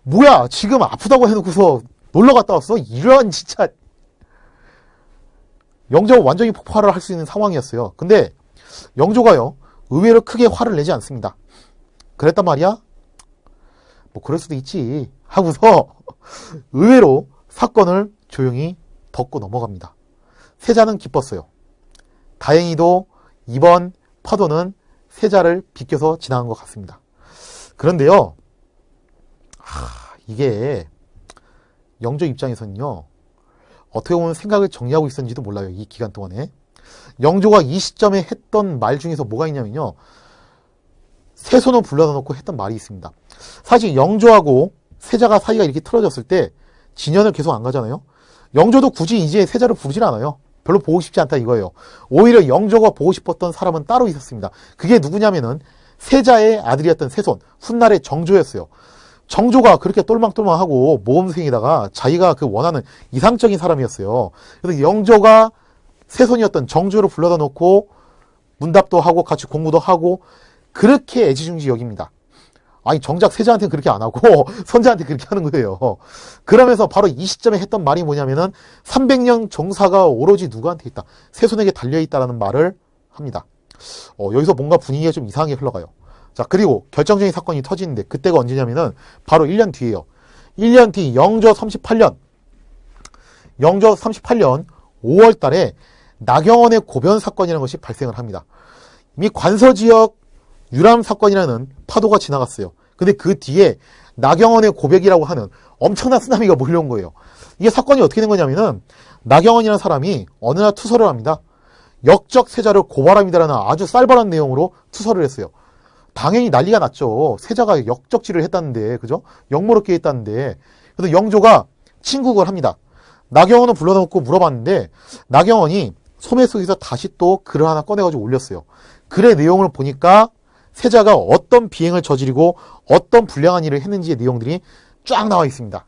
뭐야, 지금 아프다고 해놓고서 놀러 갔다 왔어? 이런 진짜. 영조가 완전히 폭발을 할 수 있는 상황이었어요. 근데 영조가요, 의외로 크게 화를 내지 않습니다. 그랬단 말이야? 뭐 그럴 수도 있지 하고서 의외로 사건을 조용히 덮고 넘어갑니다. 세자는 기뻤어요. 다행히도 이번 파도는 세자를 비껴서 지나간 것 같습니다. 그런데요, 이게 영조 입장에서는요, 어떻게 보면 생각을 정리하고 있었는지도 몰라요. 이 기간 동안에. 영조가 이 시점에 했던 말 중에서 뭐가 있냐면요, 세손을 불러다 놓고 했던 말이 있습니다. 사실 영조하고 세자가 사이가 이렇게 틀어졌을 때 진연을 계속 안 가잖아요. 영조도 굳이 이제 세자를 부르질 않아요. 별로 보고 싶지 않다 이거예요. 오히려 영조가 보고 싶었던 사람은 따로 있었습니다. 그게 누구냐면은 세자의 아들이었던 세손, 훗날의 정조였어요. 정조가 그렇게 똘망똘망하고 모범생에다가 자기가 그 원하는 이상적인 사람이었어요. 그래서 영조가 세손이었던 정조를 불러다 놓고 문답도 하고 같이 공부도 하고 그렇게 애지중지 여깁니다. 아니, 정작 세자한테는 그렇게 안 하고 선자한테 그렇게 하는 거예요. 그러면서 바로 이 시점에 했던 말이 뭐냐면은 300년 정사가 오로지 누구한테 있다? 세손에게 달려있다라는 말을 합니다. 여기서 뭔가 분위기가 좀 이상하게 흘러가요. 자, 그리고 결정적인 사건이 터지는데 그때가 언제냐면은 바로 1년 뒤에요. 1년 뒤 영조 38년 5월 달에 나경원의 고변 사건이라는 것이 발생을 합니다. 이미 관서지역 유람 사건이라는 파도가 지나갔어요. 근데 그 뒤에 나경원의 고백이라고 하는 엄청난 쓰나미가 몰려온 거예요. 이게 사건이 어떻게 된 거냐면은 나경원이라는 사람이 어느 날 투서를 합니다. 역적 세자를 고발합니다라는 아주 쌀벌한 내용으로 투서를 했어요. 당연히 난리가 났죠. 세자가 역적질을 했다는데, 그죠? 역모롭게 했다는데. 그래서 영조가 친국을 합니다. 나경원을 불러놓고 물어봤는데 나경원이 소매 속에서 다시 또 글을 하나 꺼내가지고 올렸어요. 글의 내용을 보니까 세자가 어떤 비행을 저지르고 어떤 불량한 일을 했는지의 내용들이 쫙 나와 있습니다.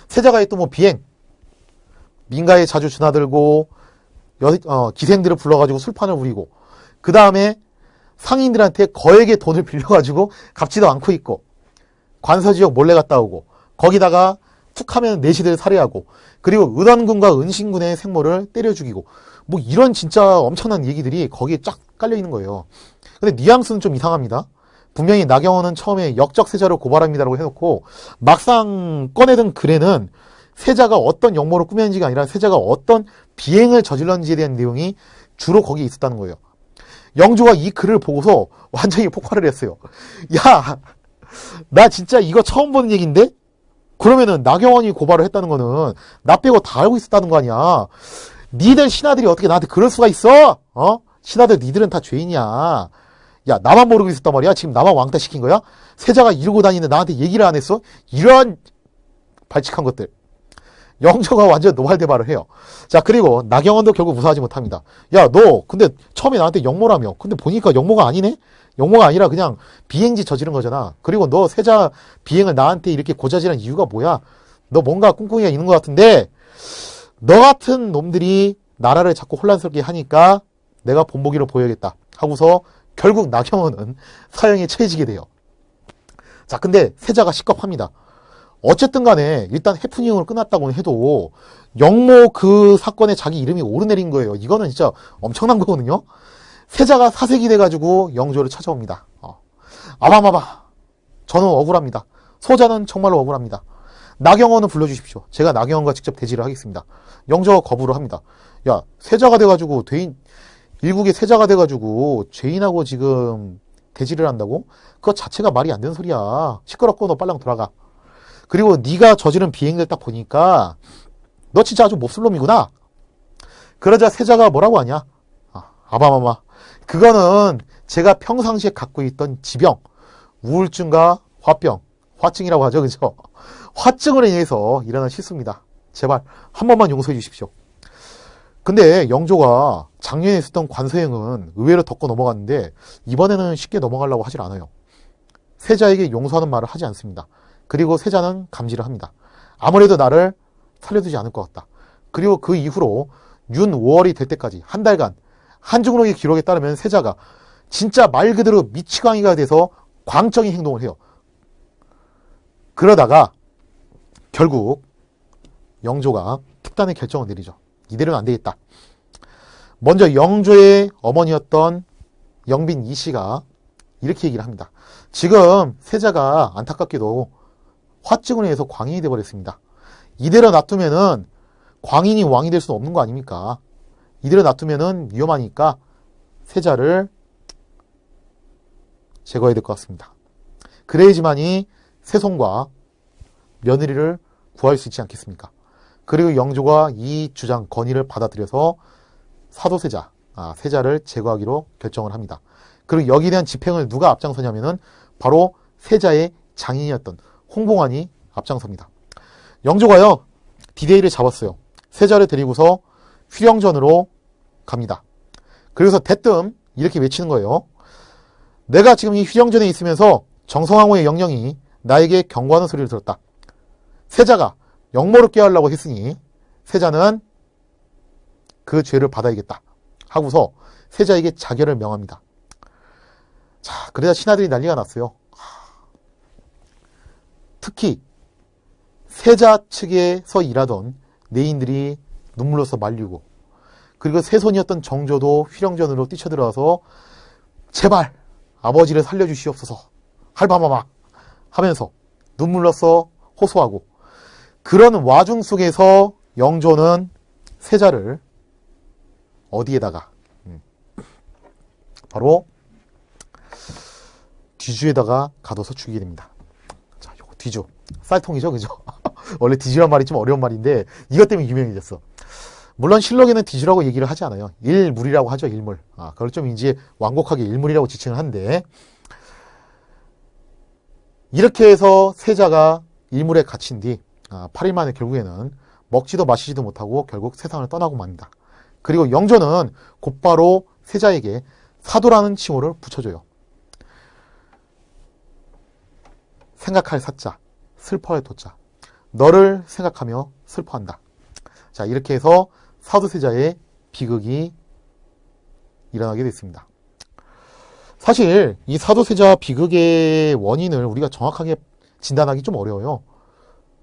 세자가 했던 뭐 비행, 민가에 자주 드나들고 기생들을 불러가지고 술판을 부리고, 그 다음에 상인들한테 거액의 돈을 빌려가지고 갚지도 않고 있고, 관서지역 몰래 갔다 오고, 거기다가 툭하면 내시들 살해하고, 그리고 은원군과 은신군의 생모를 때려 죽이고, 뭐 이런 진짜 엄청난 얘기들이 거기에 쫙 깔려 있는 거예요. 근데 뉘앙스는 좀 이상합니다. 분명히 나경원은 처음에 역적세자를 고발합니다라고 해놓고 막상 꺼내든 글에는 세자가 어떤 역모를 꾸몄는지가 아니라 세자가 어떤 비행을 저질렀는지에 대한 내용이 주로 거기에 있었다는 거예요. 영조가 이 글을 보고서 완전히 폭발을 했어요. 야, 나 진짜 이거 처음 보는 얘기인데? 그러면은 나경원이 고발을 했다는 거는 나 빼고 다 알고 있었다는 거 아니야. 니들 신하들이 어떻게 나한테 그럴 수가 있어? 신하들 니들은 다 죄인이야. 야, 나만 모르고 있었단 말이야. 지금 나만 왕따 시킨 거야? 세자가 이러고 다니는데 나한테 얘기를 안 했어? 이런 발칙한 것들. 영조가 완전 노발대발을 해요. 자, 그리고 나경원도 결국 무사하지 못합니다. 야, 너 근데 처음에 나한테 역모라며. 근데 보니까 역모가 아니네? 역모가 아니라 그냥 비행지 저지른 거잖아. 그리고 너 세자 비행을 나한테 이렇게 고자질한 이유가 뭐야? 너 뭔가 꿍꿍이가 있는 것 같은데, 너 같은 놈들이 나라를 자꾸 혼란스럽게 하니까 내가 본보기로 보여야겠다 하고서 결국 나경원은 사형에 처해지게 돼요. 자, 근데 세자가 식겁합니다. 어쨌든 간에 일단 해프닝으로 끝났다고는 해도 영모 그 사건에 자기 이름이 오르내린 거예요. 이거는 진짜 엄청난 거거든요. 세자가 사색이 돼가지고 영조를 찾아옵니다. 아바마바, 저는 억울합니다. 소자는 정말로 억울합니다. 나경원을 불러주십시오. 제가 나경원과 직접 대지를 하겠습니다. 영조가 거부를 합니다. 야, 세자가 돼가지고 일국의 세자가 돼가지고 죄인하고 지금 대지를 한다고? 그거 자체가 말이 안 되는 소리야. 시끄럽고 너 빨랑 돌아가. 그리고 네가 저지른 비행들 딱 보니까 너 진짜 아주 몹쓸 놈이구나. 그러자 세자가 뭐라고 하냐? 아바마마, 그거는 제가 평상시에 갖고 있던 지병, 우울증과 화병, 화증이라고 하죠, 그죠? 화증으로 인해서 일어난 실수입니다. 제발 한 번만 용서해 주십시오. 근데 영조가 작년에 있었던 관서행은 의외로 덮고 넘어갔는데 이번에는 쉽게 넘어가려고 하질 않아요. 세자에게 용서하는 말을 하지 않습니다. 그리고 세자는 감지를 합니다. 아무래도 나를 살려두지 않을 것 같다. 그리고 그 이후로 윤 5월이 될 때까지 한 달간 한중록의 기록에 따르면 세자가 진짜 말 그대로 미치광이가 돼서 광적인 행동을 해요. 그러다가 결국 영조가 특단의 결정을 내리죠. 이대로는 안 되겠다. 먼저 영조의 어머니였던 영빈 이씨가 이렇게 얘기를 합니다. 지금 세자가 안타깝게도 화증으로 인해서 광인이 되어버렸습니다. 이대로 놔두면은 광인이 왕이 될 수는 없는 거 아닙니까? 이대로 놔두면은 위험하니까 세자를 제거해야 될 것 같습니다. 그래야지만이 세손과 며느리를 구할 수 있지 않겠습니까? 그리고 영조가 이 주장 건의를 받아들여서 사도세자, 세자를 제거하기로 결정을 합니다. 그리고 여기에 대한 집행을 누가 앞장서냐면은 바로 세자의 장인이었던 홍봉환이 앞장섭니다. 영조가요, 디데이를 잡았어요. 세자를 데리고서 휘령전으로 갑니다. 그래서 대뜸 이렇게 외치는 거예요. 내가 지금 이 휘령전에 있으면서 정성황후의 영령이 나에게 경고하는 소리를 들었다. 세자가 역모를 꾀하려고 했으니 세자는 그 죄를 받아야겠다 하고서 세자에게 자결을 명합니다. 자, 그러자 신하들이 난리가 났어요. 특히 세자 측에서 일하던 내인들이 눈물로서 말리고, 그리고 세손이었던 정조도 휘령전으로 뛰쳐들어와서 제발 아버지를 살려주시옵소서 할바마마 하면서 눈물로써 호소하고, 그런 와중 속에서 영조는 세자를 어디에다가 바로 뒤주에다가 가둬서 죽이게 됩니다. 자, 요거 뒤주 쌀통이죠, 그죠? 원래 뒤주란 말이 좀 어려운 말인데 이것 때문에 유명해졌어. 물론 실록에는 뒤주라고 얘기를 하지 않아요. 일물이라고 하죠, 일물. 그걸 좀 이제 완곡하게 일물이라고 지칭을 하는데, 이렇게 해서 세자가 일물에 갇힌 뒤 8일 만에 결국에는 먹지도 마시지도 못하고 결국 세상을 떠나고 맙니다. 그리고 영조는 곧바로 세자에게 사도라는 칭호를 붙여줘요. 생각할 사자, 슬퍼할 도자. 너를 생각하며 슬퍼한다. 자, 이렇게 해서 사도세자의 비극이 일어나게 됐습니다. 사실 이 사도세자 비극의 원인을 우리가 정확하게 진단하기 좀 어려워요.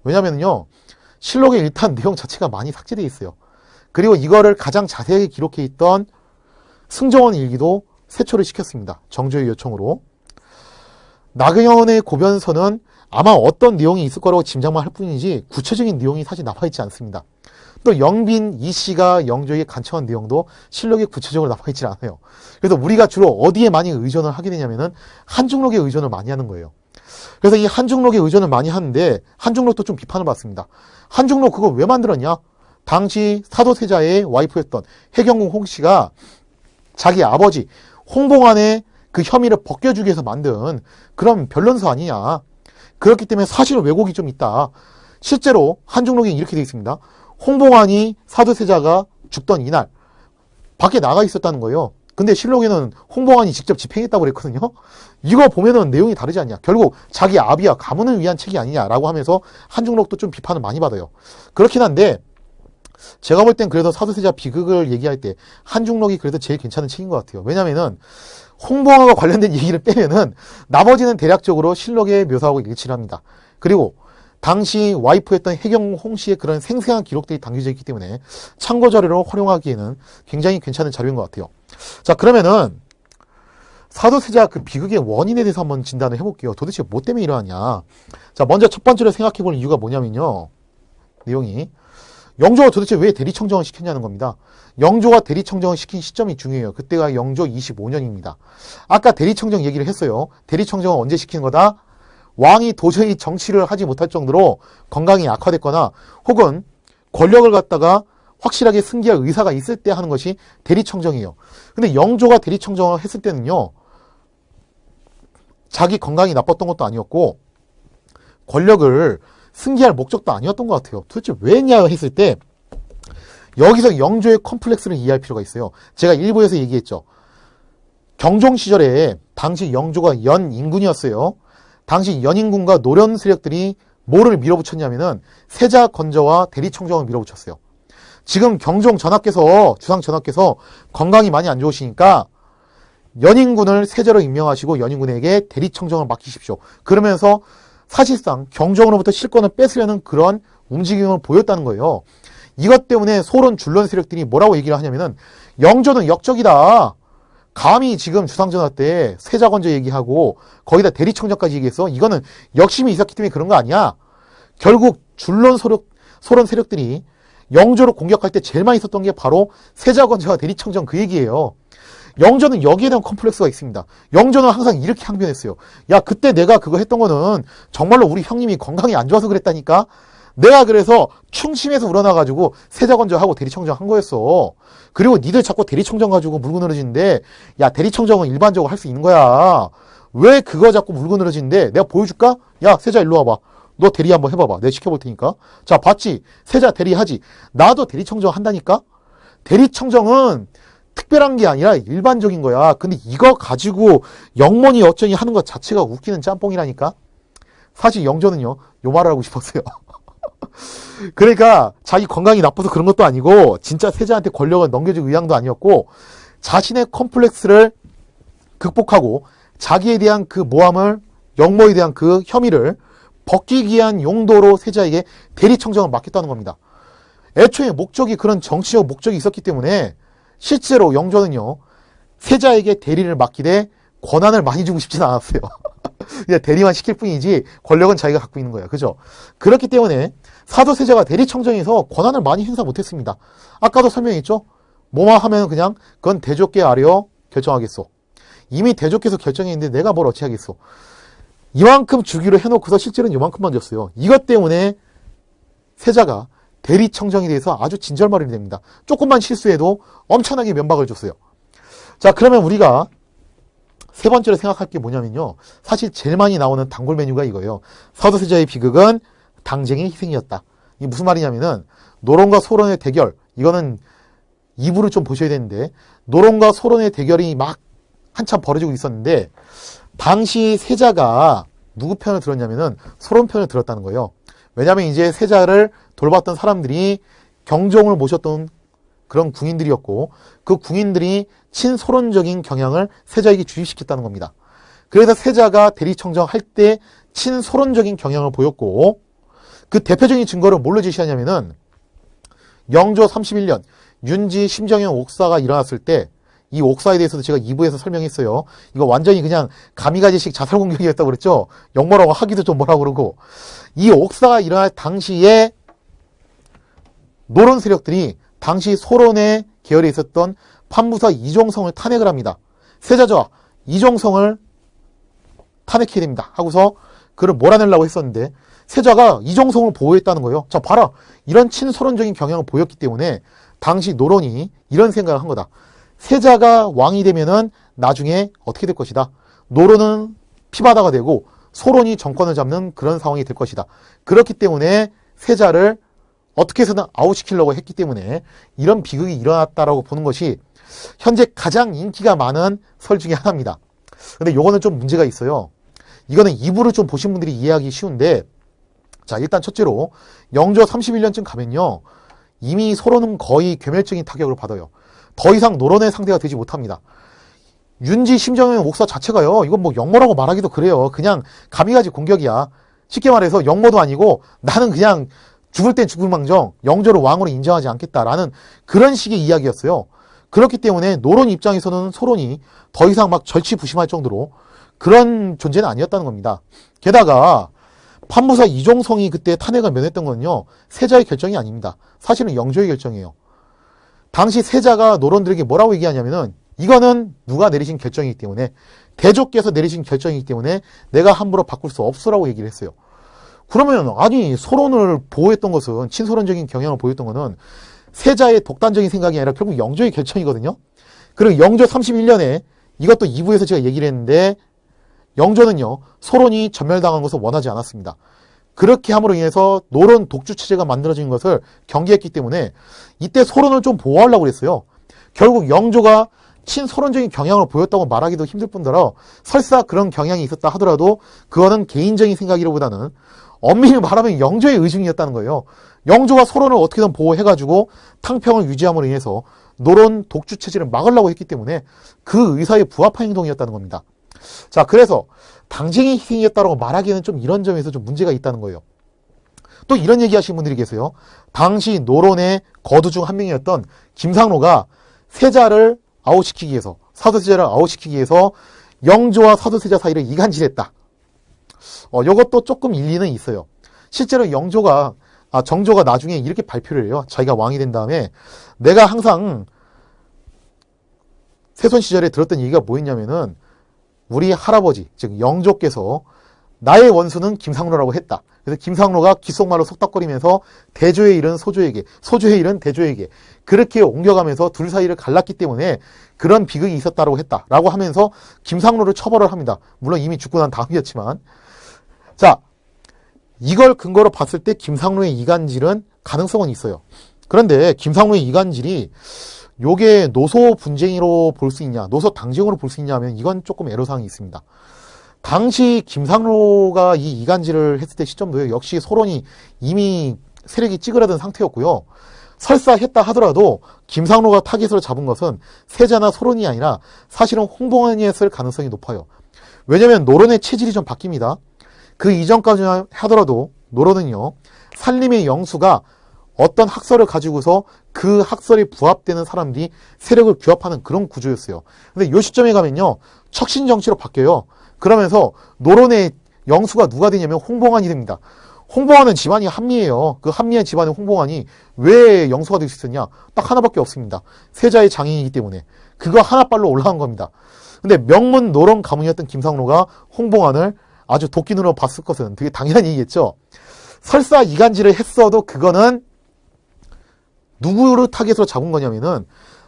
왜냐면요, 실록의 일단 내용 자체가 많이 삭제되어 있어요. 그리고 이거를 가장 자세하게 기록해 있던 승정원 일기도 세초를 시켰습니다. 정조의 요청으로. 나경원의 고변서는 아마 어떤 내용이 있을 거라고 짐작만 할 뿐이지 구체적인 내용이 사실 나와있지 않습니다. 또 영빈 이씨가 영조에게 간청한 내용도 실록에 구체적으로 나와있지 않아요. 그래서 우리가 주로 어디에 많이 의존을 하게 되냐면은 한중록에 의존을 많이 하는 거예요. 그래서 이 한중록에 의존을 많이 하는데 한중록도 좀 비판을 받습니다. 한중록 그거 왜 만들었냐? 당시 사도세자의 와이프였던 해경궁 홍씨가 자기 아버지 홍봉안의 그 혐의를 벗겨주기 위해서 만든 그런 변론서 아니냐. 그렇기 때문에 사실 왜곡이 좀 있다. 실제로 한중록에 이렇게 되어 있습니다. 홍봉안이 사도세자가 죽던 이날 밖에 나가 있었다는 거예요. 근데 실록에는 홍봉안이 직접 집행했다고 그랬거든요. 이거 보면은 내용이 다르지 않냐. 결국 자기 아비와 가문을 위한 책이 아니냐라고 하면서 한중록도 좀 비판을 많이 받아요. 그렇긴 한데 제가 볼 땐 그래도 사도세자 비극을 얘기할 때 한중록이 그래도 제일 괜찮은 책인 것 같아요. 왜냐면은 홍봉안과 관련된 얘기를 빼면은 나머지는 대략적으로 실록에 묘사하고 일치를 합니다. 그리고 당시 와이프였던 해경궁 홍씨의 그런 생생한 기록들이 담겨져 있기 때문에 참고 자료로 활용하기에는 굉장히 괜찮은 자료인 것 같아요. 자, 그러면은 사도세자 그 비극의 원인에 대해서 한번 진단을 해볼게요. 도대체 뭐 때문에 이러하냐. 자, 먼저 첫 번째로 생각해볼 이유가 뭐냐면요. 내용이 영조가 도대체 왜 대리청정을 시켰냐는 겁니다. 영조가 대리청정을 시킨 시점이 중요해요. 그때가 영조 25년입니다. 아까 대리청정 얘기를 했어요. 대리청정은 언제 시킨 거다? 왕이 도저히 정치를 하지 못할 정도로 건강이 악화됐거나 혹은 권력을 갖다가 확실하게 승계할 의사가 있을 때 하는 것이 대리청정이에요. 근데 영조가 대리청정을 했을 때는요, 자기 건강이 나빴던 것도 아니었고 권력을 승계할 목적도 아니었던 것 같아요. 도대체 왜 했냐 했을 때 여기서 영조의 컴플렉스를 이해할 필요가 있어요. 제가 일부에서 얘기했죠. 경종 시절에 당시 영조가 연인군이었어요. 당시 연인군과 노련 세력들이 뭐를 밀어붙였냐면은 세자 건조와 대리청정을 밀어붙였어요. 지금 경종 전하께서 주상 전하께서 건강이 많이 안 좋으시니까 연인군을 세자로 임명하시고 연인군에게 대리청정을 맡기십시오. 그러면서 사실상 경종으로부터 실권을 뺏으려는 그런 움직임을 보였다는 거예요. 이것 때문에 소론 줄론 세력들이 뭐라고 얘기를 하냐면은 영조는 역적이다. 감히 지금 주상전하 때 세자건조 얘기하고 거기다 대리청정까지 얘기했어. 이거는 역심이 있었기 때문에 그런 거 아니야. 결국 줄론 소론 세력들이 영조를 공격할 때 제일 많이 썼던 게 바로 세자건조와 대리청정 그 얘기예요. 영조는 여기에 대한 컴플렉스가 있습니다. 영조는 항상 이렇게 항변했어요. 야, 그때 내가 그거 했던 거는 정말로 우리 형님이 건강이 안 좋아서 그랬다니까. 내가 그래서 충심해서 우러나가지고 세자건조하고 대리청정 한 거였어. 그리고 니들 자꾸 대리청정 가지고 물고 늘어지는데, 야, 대리청정은 일반적으로 할 수 있는 거야. 왜 그거 자꾸 물고 늘어지는데? 내가 보여줄까? 야, 세자 일로 와봐. 너 대리 한번 해봐봐. 내가 시켜볼 테니까. 자, 봤지? 세자 대리하지. 나도 대리청정 한다니까? 대리청정은 특별한 게 아니라 일반적인 거야. 근데 이거 가지고 영몬이 어쩌니 하는 것 자체가 웃기는 짬뽕이라니까? 사실 영조는요, 요 말을 하고 싶었어요. 그러니까 자기 건강이 나빠서 그런 것도 아니고 진짜 세자한테 권력을 넘겨줄 의향도 아니었고 자신의 컴플렉스를 극복하고 자기에 대한 그 모함을 영모에 대한 그 혐의를 벗기기 위한 용도로 세자에게 대리청정을 맡겼다는 겁니다. 애초에 목적이 그런 정치적 목적이 있었기 때문에 실제로 영조는요 세자에게 대리를 맡기되 권한을 많이 주고 싶진 않았어요. 그냥 대리만 시킬 뿐이지 권력은 자기가 갖고 있는 거예요. 그죠? 그렇기 때문에 사도세자가 대리청정에서 권한을 많이 행사 못했습니다. 아까도 설명했죠? 뭐만 하면 그냥 그건 대조께 아뢰어 결정하겠소. 이미 대조께서 결정했는데 내가 뭘 어찌 하겠소. 이만큼 주기로 해놓고서 실제로는 이만큼만 줬어요. 이것 때문에 세자가 대리청정에 대해서 아주 진절머리를 냅니다. 조금만 실수해도 엄청나게 면박을 줬어요. 자, 그러면 우리가 세 번째로 생각할 게 뭐냐면요. 사실 제일 많이 나오는 단골 메뉴가 이거예요. 사도세자의 비극은 당쟁의 희생이었다. 이게 무슨 말이냐면은 노론과 소론의 대결. 이거는 2부를 좀 보셔야 되는데 노론과 소론의 대결이 막 한참 벌어지고 있었는데 당시 세자가 누구 편을 들었냐면은 소론 편을 들었다는 거예요. 왜냐하면 이제 세자를 돌봤던 사람들이 경종을 모셨던 그런 궁인들이었고 그 궁인들이 친소론적인 경향을 세자에게 주입시켰다는 겁니다. 그래서 세자가 대리청정할 때 친소론적인 경향을 보였고 그 대표적인 증거를 뭘로 제시하냐면은 영조 31년 윤지 심정형 옥사가 일어났을 때 이 옥사에 대해서도 제가 2부에서 설명했어요. 이거 완전히 그냥 가미가지식 자살 공격이었다고 그랬죠. 영모라고 하기도 좀 뭐라고 그러고 이 옥사가 일어날 당시에 노론 세력들이 당시 소론의 계열에 있었던 판부사 이종성을 탄핵을 합니다. 세자죠. 이종성을 탄핵해야 됩니다. 하고서 그를 몰아내려고 했었는데 세자가 이종성을 보호했다는 거예요. 자, 봐라. 이런 친소론적인 경향을 보였기 때문에 당시 노론이 이런 생각을 한 거다. 세자가 왕이 되면은 나중에 어떻게 될 것이다. 노론은 피바다가 되고 소론이 정권을 잡는 그런 상황이 될 것이다. 그렇기 때문에 세자를 어떻게 해서든 아웃시키려고 했기 때문에 이런 비극이 일어났다라고 보는 것이 현재 가장 인기가 많은 설 중에 하나입니다. 근데 요거는 좀 문제가 있어요. 이거는 2부를 좀 보신 분들이 이해하기 쉬운데 자, 일단 첫째로 영조 31년쯤 가면요. 이미 소론은 거의 괴멸적인 타격을 받아요. 더 이상 노론의 상대가 되지 못합니다. 윤지 심정형 옥사 자체가요. 이건 뭐 영모라고 말하기도 그래요. 그냥 가미가지 공격이야. 쉽게 말해서 영모도 아니고 나는 그냥 죽을 땐 죽을 망정 영조를 왕으로 인정하지 않겠다라는 그런 식의 이야기였어요. 그렇기 때문에 노론 입장에서는 소론이 더 이상 막 절치부심할 정도로 그런 존재는 아니었다는 겁니다. 게다가 판부사 이종성이 그때 탄핵을 면했던 건요. 세자의 결정이 아닙니다. 사실은 영조의 결정이에요. 당시 세자가 노론들에게 뭐라고 얘기하냐면은 이거는 누가 내리신 결정이기 때문에 대조께서 내리신 결정이기 때문에 내가 함부로 바꿀 수 없으라고 얘기를 했어요. 그러면 아니 소론을 보호했던 것은 친소론적인 경향을 보였던 것은 세자의 독단적인 생각이 아니라 결국 영조의 결정이거든요. 그리고 영조 31년에 이것도 2부에서 제가 얘기를 했는데 영조는요 소론이 전멸당한 것을 원하지 않았습니다. 그렇게 함으로 인해서 노론 독주체제가 만들어진 것을 경계했기 때문에 이때 소론을 좀 보호하려고 그랬어요. 결국 영조가 친소론적인 경향을 보였다고 말하기도 힘들 뿐더러 설사 그런 경향이 있었다 하더라도 그거는 개인적인 생각이라보다는 엄밀히 말하면 영조의 의중이었다는 거예요. 영조가 소론을 어떻게든 보호해가지고 탕평을 유지함으로 인해서 노론 독주체제를 막으려고 했기 때문에 그 의사에 부합한 행동이었다는 겁니다. 자, 그래서 당쟁의 희생이었다고 말하기에는 좀 이런 점에서 좀 문제가 있다는 거예요. 또 이런 얘기 하시는 분들이 계세요. 당시 노론의 거두 중 한 명이었던 김상로가 세자를 아웃시키기 위해서, 사도세자를 아웃시키기 위해서 영조와 사도세자 사이를 이간질했다. 이것도 조금 일리는 있어요. 실제로 정조가 나중에 이렇게 발표를 해요. 자기가 왕이 된 다음에 내가 항상 세손 시절에 들었던 얘기가 뭐였냐면은 우리 할아버지, 즉 영조께서 나의 원수는 김상로라고 했다. 그래서 김상로가 귓속말로 속닥거리면서 대조의 일은 소조에게, 소조의 일은 대조에게 그렇게 옮겨가면서 둘 사이를 갈랐기 때문에 그런 비극이 있었다고 했다라고 하면서 김상로를 처벌을 합니다. 물론 이미 죽고 난 다음이었지만 자, 이걸 근거로 봤을 때 김상로의 이간질은 가능성은 있어요. 그런데 김상로의 이간질이 요게 노소 분쟁으로 볼 수 있냐, 노소 당쟁으로 볼 수 있냐 하면 이건 조금 애로사항이 있습니다. 당시 김상로가 이 이간질을 했을 때 시점도요, 역시 소론이 이미 세력이 찌그러든 상태였고요. 설사 했다 하더라도 김상로가 타깃으로 잡은 것은 세자나 소론이 아니라 사실은 홍봉안이었을 가능성이 높아요. 왜냐면 노론의 체질이 좀 바뀝니다. 그 이전까지 하더라도 노론은요, 산림의 영수가 어떤 학설을 가지고서 그 학설에 부합되는 사람들이 세력을 규합하는 그런 구조였어요. 근데 이 시점에 가면요, 척신정치로 바뀌어요. 그러면서 노론의 영수가 누가 되냐면 홍봉안이 됩니다. 홍봉안은 집안이 한미예요. 그 한미의 집안의 홍봉안이 왜 영수가 될 수 있었냐? 딱 하나밖에 없습니다. 세자의 장인이기 때문에. 그거 하나빨로 올라간 겁니다. 근데 명문 노론 가문이었던 김상로가 홍봉안을 아주 도끼눈으로 봤을 것은 되게 당연한 얘기겠죠. 설사 이간질을 했어도 그거는 누구를 타깃으로 잡은 거냐면은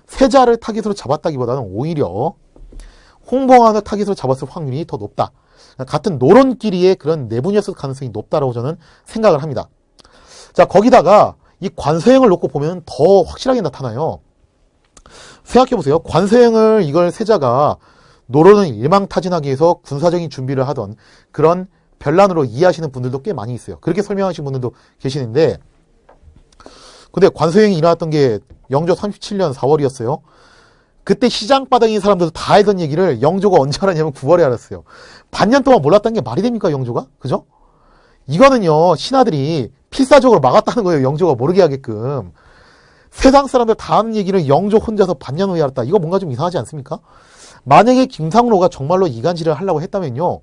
세자를 타깃으로 잡았다기보다는 오히려 홍봉안을 타깃으로 잡았을 확률이 더 높다. 같은 노론끼리의 그런 내분이었을 가능성이 높다라고 저는 생각을 합니다. 자, 거기다가 이 관서행을 놓고 보면 더 확실하게 나타나요. 생각해보세요. 관서행을 이걸 세자가 노론을 일망타진하기 위해서 군사적인 준비를 하던 그런 별난으로 이해하시는 분들도 꽤 많이 있어요. 그렇게 설명하시는 분들도 계시는데, 근데 관서행이 일어났던 게 영조 37년 4월이었어요. 그때 시장바닥인 사람들도 다 하던 얘기를 영조가 언제 알았냐면 9월에 알았어요. 반년 동안 몰랐다는 게 말이 됩니까, 영조가? 그죠? 이거는요, 신하들이 필사적으로 막았다는 거예요. 영조가 모르게 하게끔. 세상 사람들 다 아는 얘기를 영조 혼자서 반년 후에 알았다. 이거 뭔가 좀 이상하지 않습니까? 만약에 김상로가 정말로 이간질을 하려고 했다면요,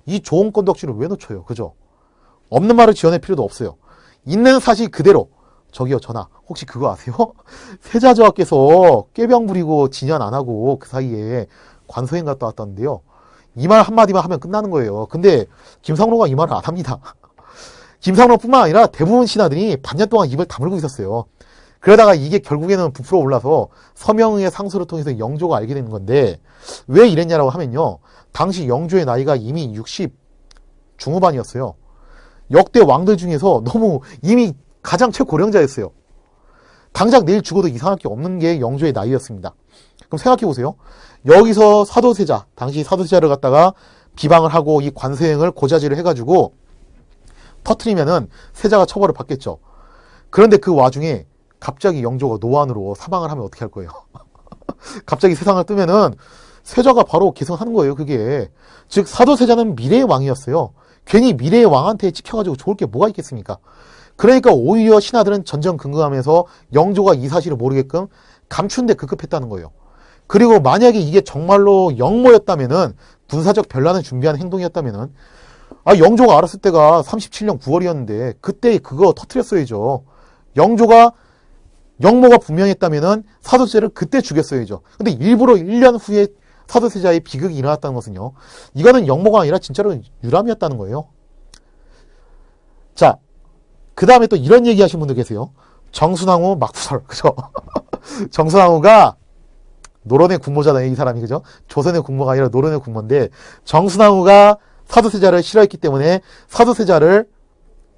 이 좋은 건덕지를 왜 놓쳐요? 그죠? 없는 말을 지어낼 필요도 없어요. 있는 사실 그대로. 저기요, 전하, 혹시 그거 아세요? 세자저하께서 꾀병 부리고 진연 안 하고 그 사이에 관서행 갔다 왔다는데요. 이 말 한마디만 하면 끝나는 거예요. 근데 김상로가 이 말을 안 합니다. 김상로뿐만 아니라 대부분 신하들이 반년 동안 입을 다물고 있었어요. 그러다가 이게 결국에는 부풀어 올라서 서명의 상소를 통해서 영조가 알게 되는 건데, 왜 이랬냐라고 하면요, 당시 영조의 나이가 이미 60 중후반이었어요. 역대 왕들 중에서 너무 이미 가장 최고령자였어요. 당장 내일 죽어도 이상할 게 없는 게 영조의 나이였습니다. 그럼 생각해보세요. 여기서 사도세자, 당시 사도세자를 갖다가 비방을 하고 이 관서행을 고자질을 해가지고 터트리면은 세자가 처벌을 받겠죠. 그런데 그 와중에 갑자기 영조가 노안으로 사망을 하면 어떻게 할 거예요? 갑자기 세상을 뜨면은 세자가 바로 계승하는 거예요, 그게. 즉, 사도세자는 미래의 왕이었어요. 괜히 미래의 왕한테 찍혀가지고 좋을 게 뭐가 있겠습니까? 그러니까 오히려 신하들은 전전긍긍하면서 영조가 이 사실을 모르게끔 감춘 데 급급했다는 거예요. 그리고 만약에 이게 정말로 영모였다면은, 군사적 변란을 준비한 행동이었다면은, 영조가 알았을 때가 37년 9월이었는데 그때 그거 터트렸어야죠. 영조가 영모가 분명했다면은 사도세자를 그때 죽였어야죠. 근데 일부러 1년 후에 사도세자의 비극이 일어났다는 것은요, 이거는 영모가 아니라 진짜로 유람이었다는 거예요. 자, 그 다음에 또 이런 얘기 하신 분들 계세요. 정순왕후 막부설, 그죠? 정순왕후가 노론의 군모잖아요, 이 사람이, 그죠? 조선의 군모가 아니라 노론의 군모인데, 정순왕후가 사도세자를 싫어했기 때문에 사도세자를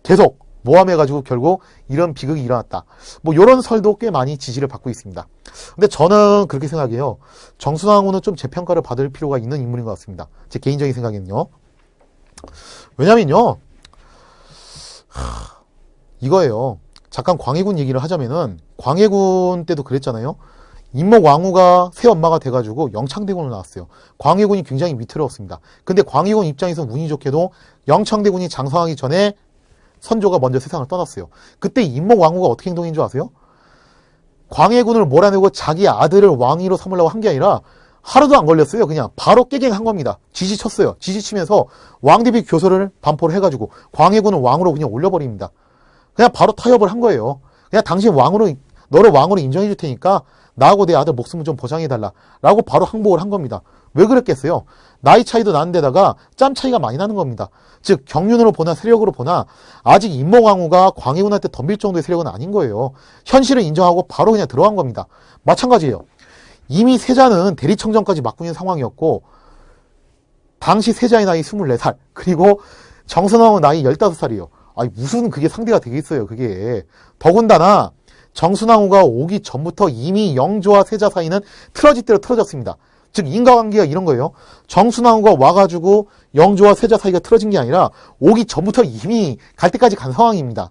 계속 모함해가지고 결국 이런 비극이 일어났다. 뭐 이런 설도 꽤 많이 지지를 받고 있습니다. 근데 저는 그렇게 생각해요. 정순왕후는 좀 재평가를 받을 필요가 있는 인물인 것 같습니다. 제 개인적인 생각에는요. 왜냐면요, 이거예요. 잠깐 광해군 얘기를 하자면은, 광해군 때도 그랬잖아요. 임목왕후가 새엄마가 돼가지고 영창대군을 낳았어요. 광해군이 굉장히 위태로웠습니다. 근데 광해군 입장에서 운이 좋게도 영창대군이 장성하기 전에 선조가 먼저 세상을 떠났어요. 그때 임목왕후가 어떻게 행동한 줄 아세요? 광해군을 몰아내고 자기 아들을 왕위로 삼으려고 한 게 아니라 하루도 안 걸렸어요. 그냥 바로 깨갱한 겁니다. 지지쳤어요. 지지치면서 왕대비 교서를 반포를 해가지고 광해군을 왕으로 그냥 올려버립니다. 그냥 바로 타협을 한 거예요. 그냥 당신 왕으로, 너를 왕으로 인정해 줄 테니까 나하고 내 아들 목숨을 좀 보장해달라 라고 바로 항복을 한 겁니다. 왜 그랬겠어요? 나이 차이도 나는 데다가 짬 차이가 많이 나는 겁니다. 즉 경륜으로 보나 세력으로 보나 아직 임목왕후가 광해군한테 덤빌 정도의 세력은 아닌 거예요. 현실을 인정하고 바로 그냥 들어간 겁니다. 마찬가지예요. 이미 세자는 대리청정까지 맡고 있는 상황이었고, 당시 세자의 나이 24살, 그리고 정순왕후 나이 15살이에요. 아니 무슨 그게 상대가 되겠어요, 그게. 더군다나 정순왕후가 오기 전부터 이미 영조와 세자 사이는 틀어질 대로 틀어졌습니다. 즉 인과관계가 이런 거예요. 정순왕후가 와가지고 영조와 세자 사이가 틀어진 게 아니라 오기 전부터 이미 갈 때까지 간 상황입니다.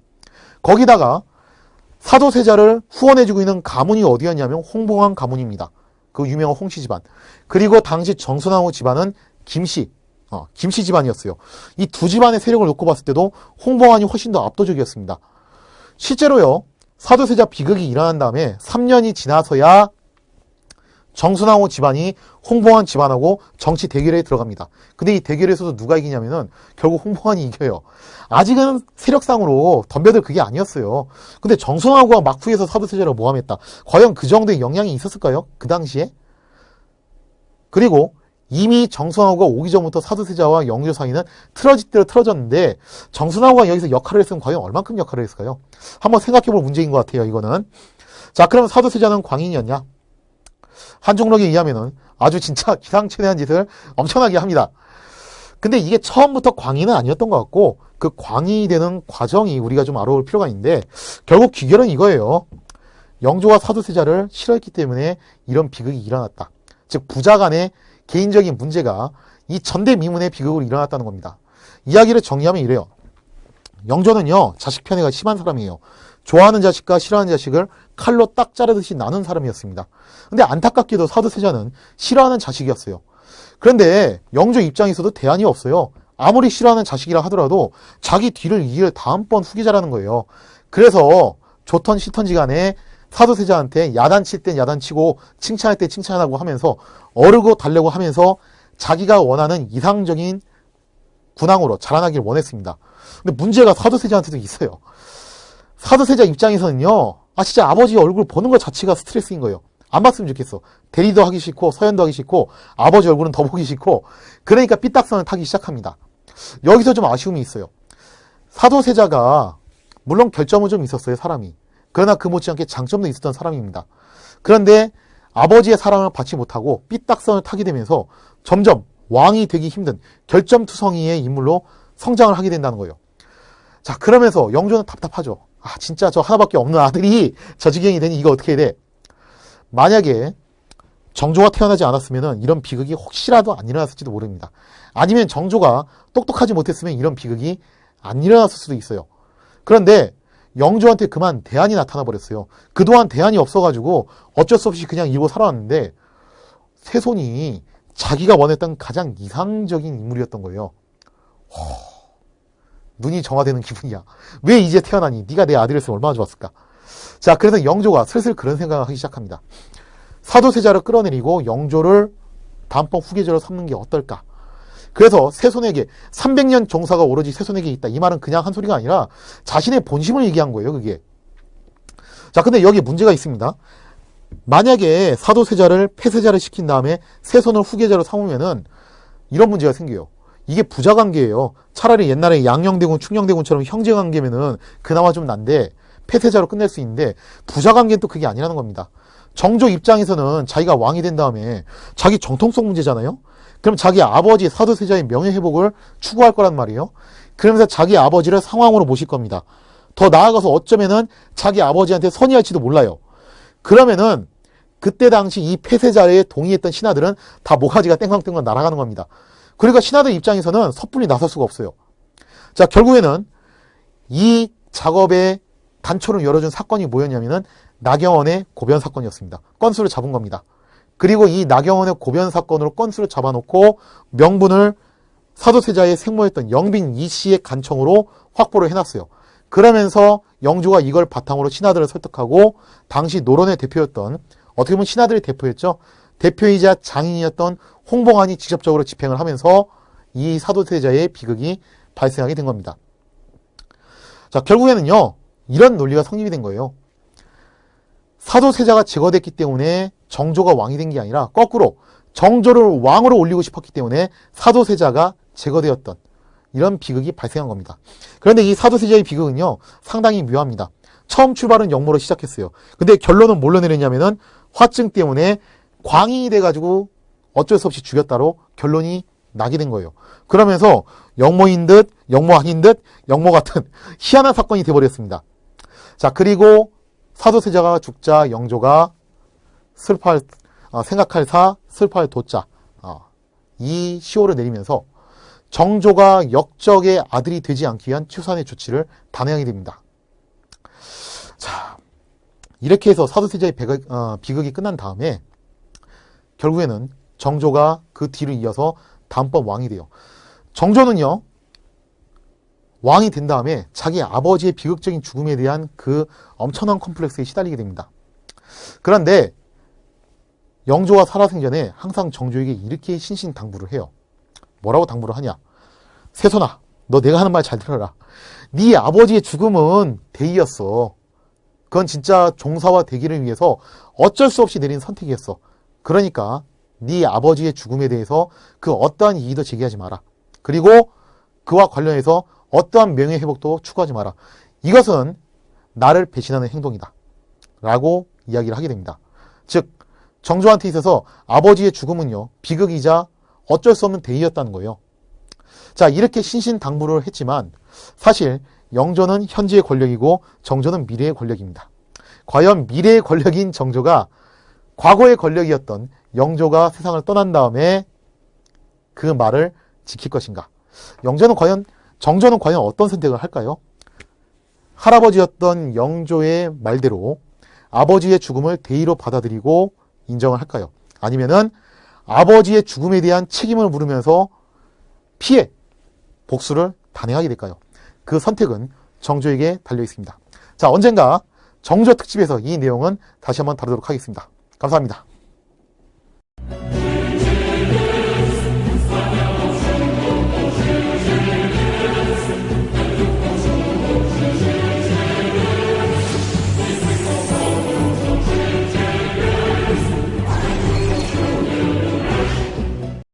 거기다가 사도세자를 후원해주고 있는 가문이 어디였냐면 홍봉왕 가문입니다. 그 유명한 홍씨 집안. 그리고 당시 정순왕후 집안은 김씨 집안이었어요. 이 두 집안의 세력을 놓고 봤을 때도 홍봉왕이 훨씬 더 압도적이었습니다. 실제로요, 사도세자 비극이 일어난 다음에 3년이 지나서야 정순왕후 집안이 홍봉왕 집안하고 정치 대결에 들어갑니다. 근데 이 대결에서도 누가 이기냐면은 결국 홍봉왕이 이겨요. 아직은 세력상으로 덤벼들 그게 아니었어요. 근데 정순왕후가 막후에서 사도세자를 모함했다. 과연 그 정도의 영향이 있었을까요? 그 당시에? 그리고 이미 정순왕후가 오기 전부터 사도세자와 영조 사이는 틀어질 대로 틀어졌는데, 정순왕후가 여기서 역할을 했으면 과연 얼만큼 역할을 했을까요? 한번 생각해볼 문제인 것 같아요, 이거는. 자, 그럼 사도세자는 광인이었냐? 한종록에 의하면은 아주 진짜 기상천외한 짓을 엄청나게 합니다. 근데 이게 처음부터 광인은 아니었던 것 같고, 그 광인이 되는 과정이 우리가 좀 알아볼 필요가 있는데, 결국 귀결은 이거예요. 영조와 사도세자를 싫어했기 때문에 이런 비극이 일어났다. 즉 부자 간의 개인적인 문제가 이 전대미문의 비극으로 일어났다는 겁니다. 이야기를 정리하면 이래요. 영조는요, 자식 편애가 심한 사람이에요. 좋아하는 자식과 싫어하는 자식을 칼로 딱 자르듯이 나눈 사람이었습니다. 근데 안타깝게도 사도세자는 싫어하는 자식이었어요. 그런데 영조 입장에서도 대안이 없어요. 아무리 싫어하는 자식이라 하더라도 자기 뒤를 이을 다음번 후계자라는 거예요. 그래서 좋던 싫던지 간에 사도세자한테 야단칠 땐 야단치고 칭찬할 때 칭찬하고 하면서 어르고 달래고 하면서 자기가 원하는 이상적인 군왕으로 자라나길 원했습니다. 근데 문제가 사도세자한테도 있어요. 사도세자 입장에서는요, 진짜 아버지 얼굴 보는 것 자체가 스트레스인 거예요. 안 봤으면 좋겠어. 대리도 하기 싫고 서연도 하기 싫고 아버지 얼굴은 더 보기 싫고, 그러니까 삐딱선을 타기 시작합니다. 여기서 좀 아쉬움이 있어요. 사도세자가 물론 결점은 좀 있었어요, 사람이. 그러나 그 못지않게 장점도 있었던 사람입니다. 그런데 아버지의 사랑을 받지 못하고 삐딱선을 타게 되면서 점점 왕이 되기 힘든 결점투성이의 인물로 성장을 하게 된다는 거예요. 자, 그러면서 영조는 답답하죠. 진짜 저 하나밖에 없는 아들이 저 지경이 되니 이거 어떻게 해야 돼? 만약에 정조가 태어나지 않았으면 이런 비극이 혹시라도 안 일어났을지도 모릅니다. 아니면 정조가 똑똑하지 못했으면 이런 비극이 안 일어났을 수도 있어요. 그런데 영조한테 그만 대안이 나타나 버렸어요. 그동안 대안이 없어가지고 어쩔 수 없이 그냥 이러고 살아왔는데 세손이 자기가 원했던 가장 이상적인 인물이었던 거예요. 눈이 정화되는 기분이야. 왜 이제 태어나니? 네가 내 아들이었으면 얼마나 좋았을까? 자, 그래서 영조가 슬슬 그런 생각을 하기 시작합니다. 사도세자를 끌어내리고 영조를 다음번 후계자로 삼는 게 어떨까? 그래서 세손에게 300년 종사가 오로지 세손에게 있다. 이 말은 그냥 한 소리가 아니라 자신의 본심을 얘기한 거예요, 그게. 자, 근데 여기 문제가 있습니다. 만약에 사도세자를 폐세자를 시킨 다음에 세손을 후계자로 삼으면은 이런 문제가 생겨요. 이게 부자관계예요. 차라리 옛날에 양녕대군, 충녕대군처럼 형제관계면은 그나마 좀 난데 폐세자로 끝낼 수 있는데 부자관계는 또 그게 아니라는 겁니다. 정조 입장에서는 자기가 왕이 된 다음에 자기 정통성 문제잖아요. 그럼 자기 아버지 사도세자의 명예회복을 추구할 거란 말이에요. 그러면서 자기 아버지를 상왕으로 모실 겁니다. 더 나아가서 어쩌면은 자기 아버지한테 선의할지도 몰라요. 그러면은 그때 당시 이 폐세자에 동의했던 신하들은 다 모가지가 땡깡땡깡 날아가는 겁니다. 그러니까 신하들 입장에서는 섣불리 나설 수가 없어요. 자, 결국에는 이 작업의 단초를 열어준 사건이 뭐였냐면은 나경원의 고변 사건이었습니다. 건수를 잡은 겁니다. 그리고 이 나경원의 고변 사건으로 건수를 잡아놓고 명분을 사도세자의 생모였던 영빈 이 씨의 간청으로 확보를 해놨어요. 그러면서 영조가 이걸 바탕으로 신하들을 설득하고 당시 노론의 대표였던, 어떻게 보면 신하들의 대표였죠. 대표이자 장인이었던 홍봉안이 직접적으로 집행을 하면서 이 사도세자의 비극이 발생하게 된 겁니다. 자, 결국에는요, 이런 논리가 성립이 된 거예요. 사도세자가 제거됐기 때문에 정조가 왕이 된 게 아니라 거꾸로 정조를 왕으로 올리고 싶었기 때문에 사도세자가 제거되었던 이런 비극이 발생한 겁니다. 그런데 이 사도세자의 비극은요, 상당히 묘합니다. 처음 출발은 역모로 시작했어요. 근데 결론은 뭘로 내렸냐면은 화증 때문에 광인이 돼가지고 어쩔 수 없이 죽였다로 결론이 나게 된 거예요. 그러면서 역모인 듯 역모 아닌 듯 역모 같은 희한한 사건이 돼버렸습니다. 자, 그리고 사도세자가 죽자 영조가 생각할 사 슬퍼할 도자 이 시호를 내리면서 정조가 역적의 아들이 되지 않기 위한 최소한의 조치를 단행하게 됩니다. 자, 이렇게 해서 사도세자의 비극이 끝난 다음에 결국에는 정조가 그 뒤를 이어서 다음번 왕이 돼요. 정조는요, 왕이 된 다음에 자기 아버지의 비극적인 죽음에 대한 그 엄청난 컴플렉스에 시달리게 됩니다. 그런데 영조가 살아생전에 항상 정조에게 이렇게 신신당부를 해요. 뭐라고 당부를 하냐? 세손아, 너 내가 하는 말 잘 들어라. 네 아버지의 죽음은 대의였어. 그건 진짜 종사와 대기를 위해서 어쩔 수 없이 내린 선택이었어. 그러니까 네 아버지의 죽음에 대해서 그 어떠한 이의도 제기하지 마라. 그리고 그와 관련해서 어떠한 명예회복도 추구하지 마라. 이것은 나를 배신하는 행동이다. 라고 이야기를 하게 됩니다. 즉, 정조한테 있어서 아버지의 죽음은요, 비극이자 어쩔 수 없는 대의였다는 거예요. 자, 이렇게 신신당부를 했지만 사실 영조는 현재의 권력이고 정조는 미래의 권력입니다. 과연 미래의 권력인 정조가 과거의 권력이었던 영조가 세상을 떠난 다음에 그 말을 지킬 것인가? 정조는 과연 어떤 선택을 할까요? 할아버지였던 영조의 말대로 아버지의 죽음을 대의로 받아들이고 인정을 할까요? 아니면은 아버지의 죽음에 대한 책임을 물으면서 피해, 복수를 단행하게 될까요? 그 선택은 정조에게 달려 있습니다. 자, 언젠가 정조 특집에서 이 내용은 다시 한번 다루도록 하겠습니다. 감사합니다.